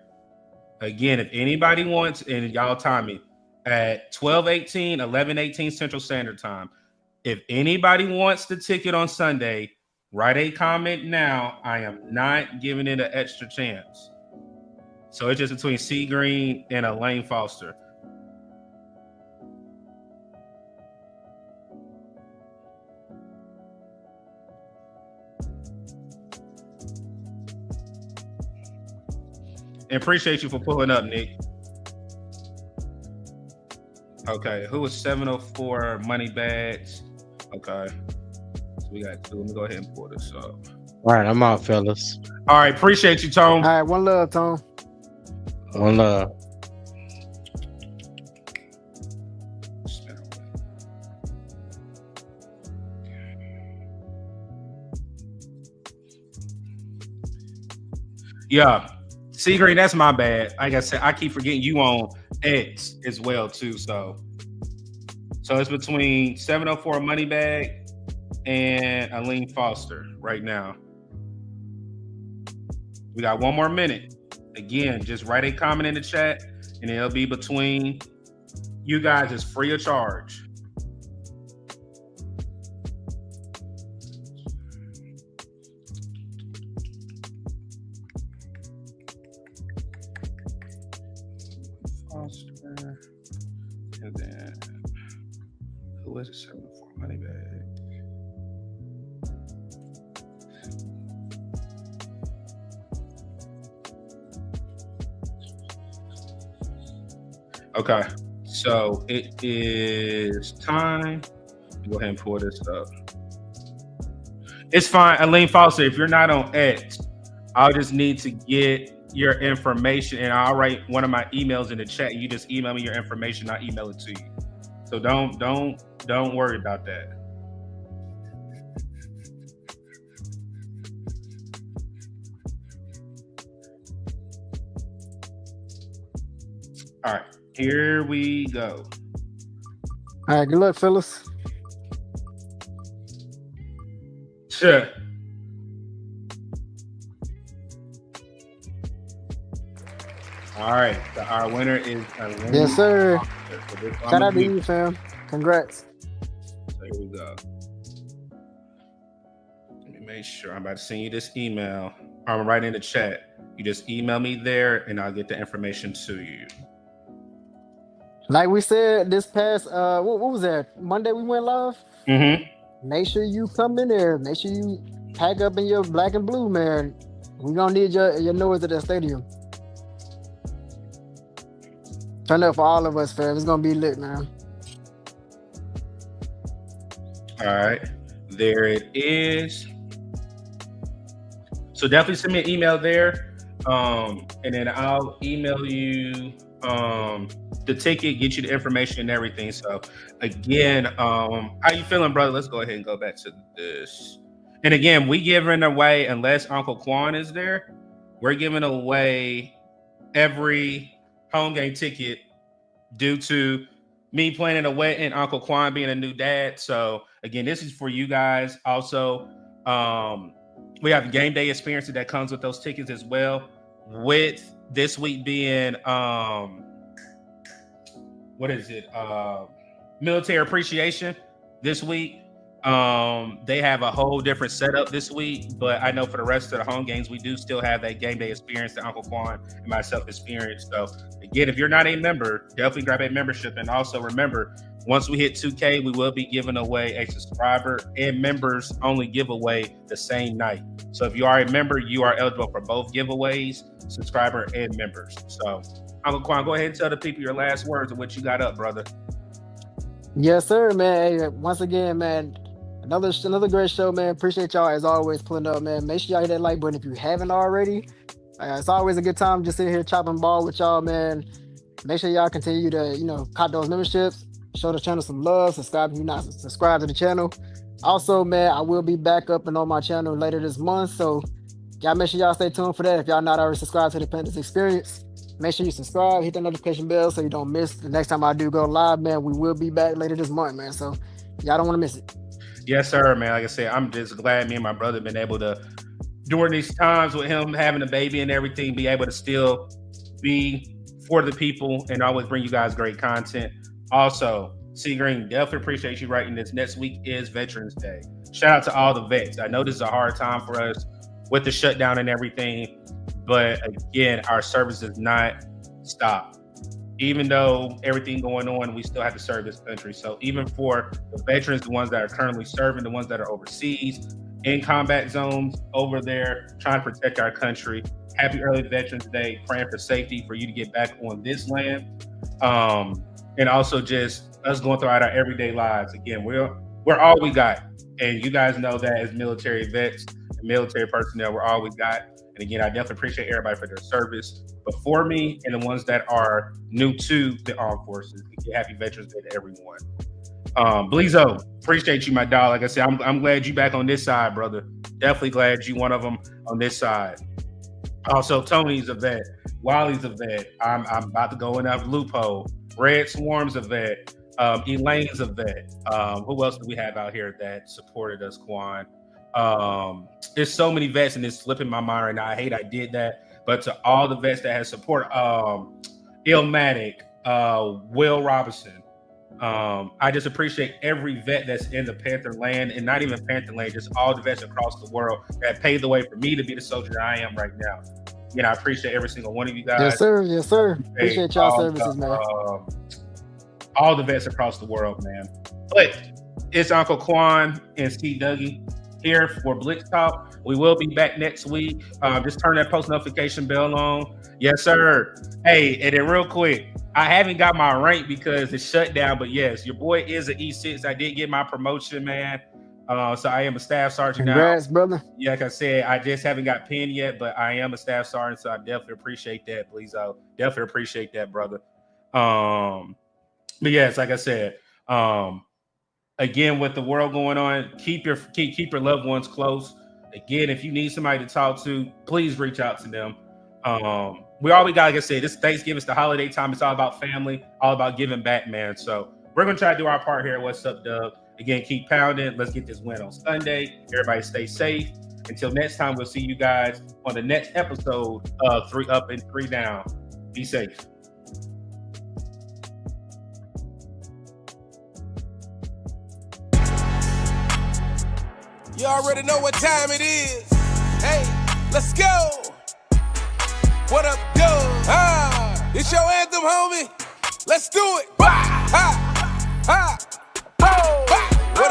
Again, if anybody wants, and y'all time me at 12:18, 11:18 Central Standard Time. If anybody wants the ticket on Sunday, write a comment now. I am not giving it an extra chance. So it's just between C Green and Elaine Foster. And appreciate you for pulling up, Nick. Okay, who was 704 money bags? Okay, so we got two. Let me go ahead and pull this up. All right, I'm out, fellas. All right, appreciate you, Tom. All right, one love, Tom. One love. Yeah, C Green, that's my bad. Like I said, I keep forgetting you on X as well too. So it's between 704 Moneybag and Aline Foster right now. We got one more minute. Again, just write a comment in the chat, and it'll be between you guys. It's free of charge. Foster, and then who is it? 704 Moneybag. Okay, so it is time. Go ahead and pull this up. It's fine, Aline Foster. If you're not on X, I'll just need to get your information, and I'll write one of my emails in the chat. You just email me your information. I'll email it to you. So don't worry about that. All right, here we go. All right, good luck, fellas. Sure. All right, so our winner is Aline. Yes, sir. So Shout out to you, fam. Congrats. So here we go. Let me make sure. I'm about to send you this email. I'm right in the chat. You just email me there, and I'll get the information to you. Like we said, this past what was that? Monday we went live. Mm-hmm. Make sure you come in there. Make sure you pack up in your black and blue, man. We're gonna need your noise at the stadium. Turn up for all of us, fam. It's gonna be lit, man. All right, there it is. So definitely send me an email there, and then I'll email you the ticket, get you the information and everything. So again, how you feeling, brother? Let's go ahead and go back to this. And again, we giving away, unless Uncle Quan is there, we're giving away every home game ticket due to me planning a wedding, Uncle Quan being a new dad. So again, this is for you guys. Also, we have game day experiences that comes with those tickets as well. With this week being what is it? Military appreciation this week. They have a whole different setup this week, but I know for the rest of the home games, we do still have that game day experience that Uncle Quan and myself experienced. So again, if you're not a member, definitely grab a membership. And also remember, once we hit 2K, we will be giving away a subscriber and members only giveaway the same night. So if you are a member, you are eligible for both giveaways, subscriber and members. So Uncle Quan, go ahead and tell the people your last words of what you got up, brother. Yes, sir, man. Hey, once again, man, another great show, man. Appreciate y'all as always pulling up, man. Make sure y'all hit that like button if you haven't already. It's always a good time just sitting here chopping ball with y'all, man. Make sure y'all continue to, cop those memberships, show the channel some love, subscribe if you're not subscribed to the channel. Also, man, I will be back up and on my channel later this month, so y'all make sure y'all stay tuned for that. If y'all not already subscribed to the Panthers Experience, make sure you subscribe, hit the notification bell so you don't miss the next time I do go live, man. We will be back later this month, man, so y'all don't want to miss it. Yes, sir, man. Like I said, I'm just glad me and my brother been able to during these times with him having a baby and everything, be able to still be for the people and always bring you guys great content. Also, C Green, definitely appreciate you writing this. Next week is Veterans Day. Shout out to all the vets. I know this is a hard time for us with the shutdown and everything, but again, our service does not stop. Even though everything going on, we still have to serve this country. So even for the veterans, the ones that are currently serving, the ones that are overseas, in combat zones over there, trying to protect our country, happy early Veterans Day, praying for safety for you to get back on this land. And also just us going throughout our everyday lives. Again, we're all we got. And you guys know that as military vets and military personnel, we're all we got. And again, I definitely appreciate everybody for their service before me and the ones that are new to the armed forces. Happy Veterans Day to everyone. Bleezo, appreciate you, my dog. Like I said, I'm glad you back on this side, brother. Definitely glad you one of them on this side. Also, Tony's a vet. Wally's a vet. I'm about to go in that loophole. Red Swarm's a vet. Elaine's a vet. Who else do we have out here that supported us, Quan? There's so many vets, and it's slipping my mind right now. I hate I did that. But to all the vets that have support, Illmatic, Will Robinson, I just appreciate every vet that's in the Panther land, and not even Panther land, just all the vets across the world that paved the way for me to be the soldier that I am right now. You know, I appreciate every single one of you guys. Yes, sir. Yes, sir. Appreciate y'all services, man. All the vets across the world, man. But it's Uncle Quan and C Dougie here for Blitz Talk. We will be back next week. Just turn that post notification bell on. Yes, sir. Hey, and then real quick, I haven't got my rank because it's shut down, but yes, your boy is an E6. I did get my promotion, man. So I am a staff sergeant now. Congrats, brother. Yeah, like I said, I just haven't got pinned yet, but I am a staff sergeant, so I definitely appreciate that, please. I definitely appreciate that, brother. But yes, like I said, again, with the world going on, keep your loved ones close. Again, if you need somebody to talk to, please reach out to them. We got, like I said, this Thanksgiving, it's the holiday time. It's all about family, all about giving back, man. So we're going to try to do our part here. What's up, Doug? Again, keep pounding. Let's get this win on Sunday. Everybody stay safe. Until next time, we'll see you guys on the next episode of 3 Up and 3 Down. Be safe. You already know what time it is. Hey, let's go. What up, Doug? It's your anthem, homie. Let's do it. What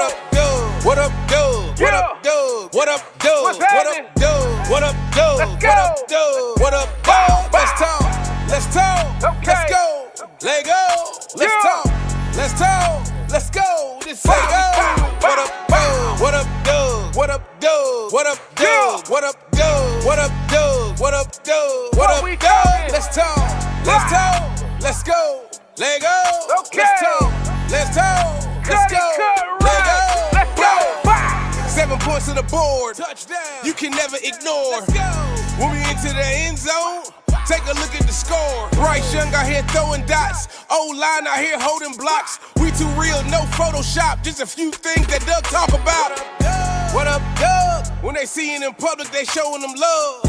up, Doug? What up, Doug? What up, Doug? What up, Doug? What up, Doug? What up, Doug? What up, Doug? What up, Doug? Let's talk. Let's talk. Let's go. Let go. Let's talk. Let's talk. Let's go. This say go. What up, Doug? What up, Doug? What up, Doug? What up, Doug? What up, Doug? What up, Doug? What up, Doug? What up, Doug? Let's talk. Let's talk. Let's go. Let go. Let's talk. Let's talk. Let's go. Let go. Let's go. 7 points on the board. Touchdown. You can never ignore. Let's go. When we into the end zone, take a look at the score. Bryce Young out here throwing dots. O-line out here holding blocks. We too real, no Photoshop. Just a few things that Doug talk about. What up, Doug? When they see it in public, they showing them love.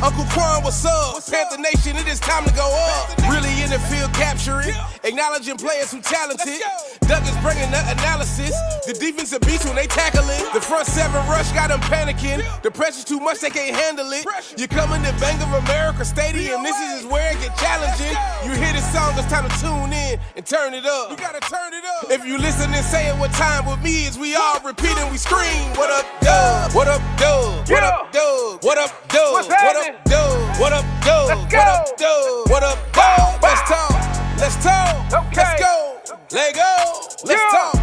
Uncle Quan, what's up? Panther Nation, it is time to go up. Really in the field capturing, acknowledging players who talented. Doug is bringing the analysis. The defensive beats when they tackle it. The front 7 rush got them panicking. The pressure's too much, they can't handle it. You coming to Bank of America Stadium, this is where it get challenging. You hear this song, it's time to tune in and turn it up. You gotta turn it up. If you listen and say it what time with me is, we all repeat and we scream. What up, Doug? What up, Doug? What up, Doug? What up, Doug? What up, Doug? What up, Doug? What up, Doug? What up, Doug? Let's talk. Let's talk. Let's go. Let go. Let's talk.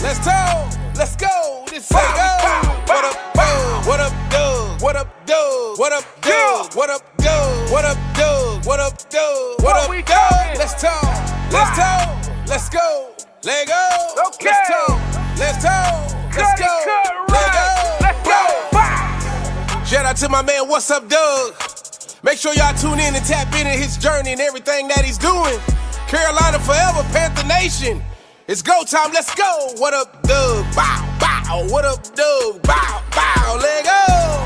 Let's talk. Let's go. This say go. What up, Doug? What up, Doug? What up, Doug? What up, Doug? What up, Doug? What up, Doug? What up, Doug? What up, Doug? Let's talk. Let's talk. Let's go. Let go. Let's talk. Let's talk. Let's go. Let go. Let's go. Shout out to my man, what's up, Doug? Make sure y'all tune in and tap into his journey and everything that he's doing. Carolina forever, Panther Nation. It's go time, let's go. What up, Doug? Bow, bow. What up, Doug? Bow, bow. Let go.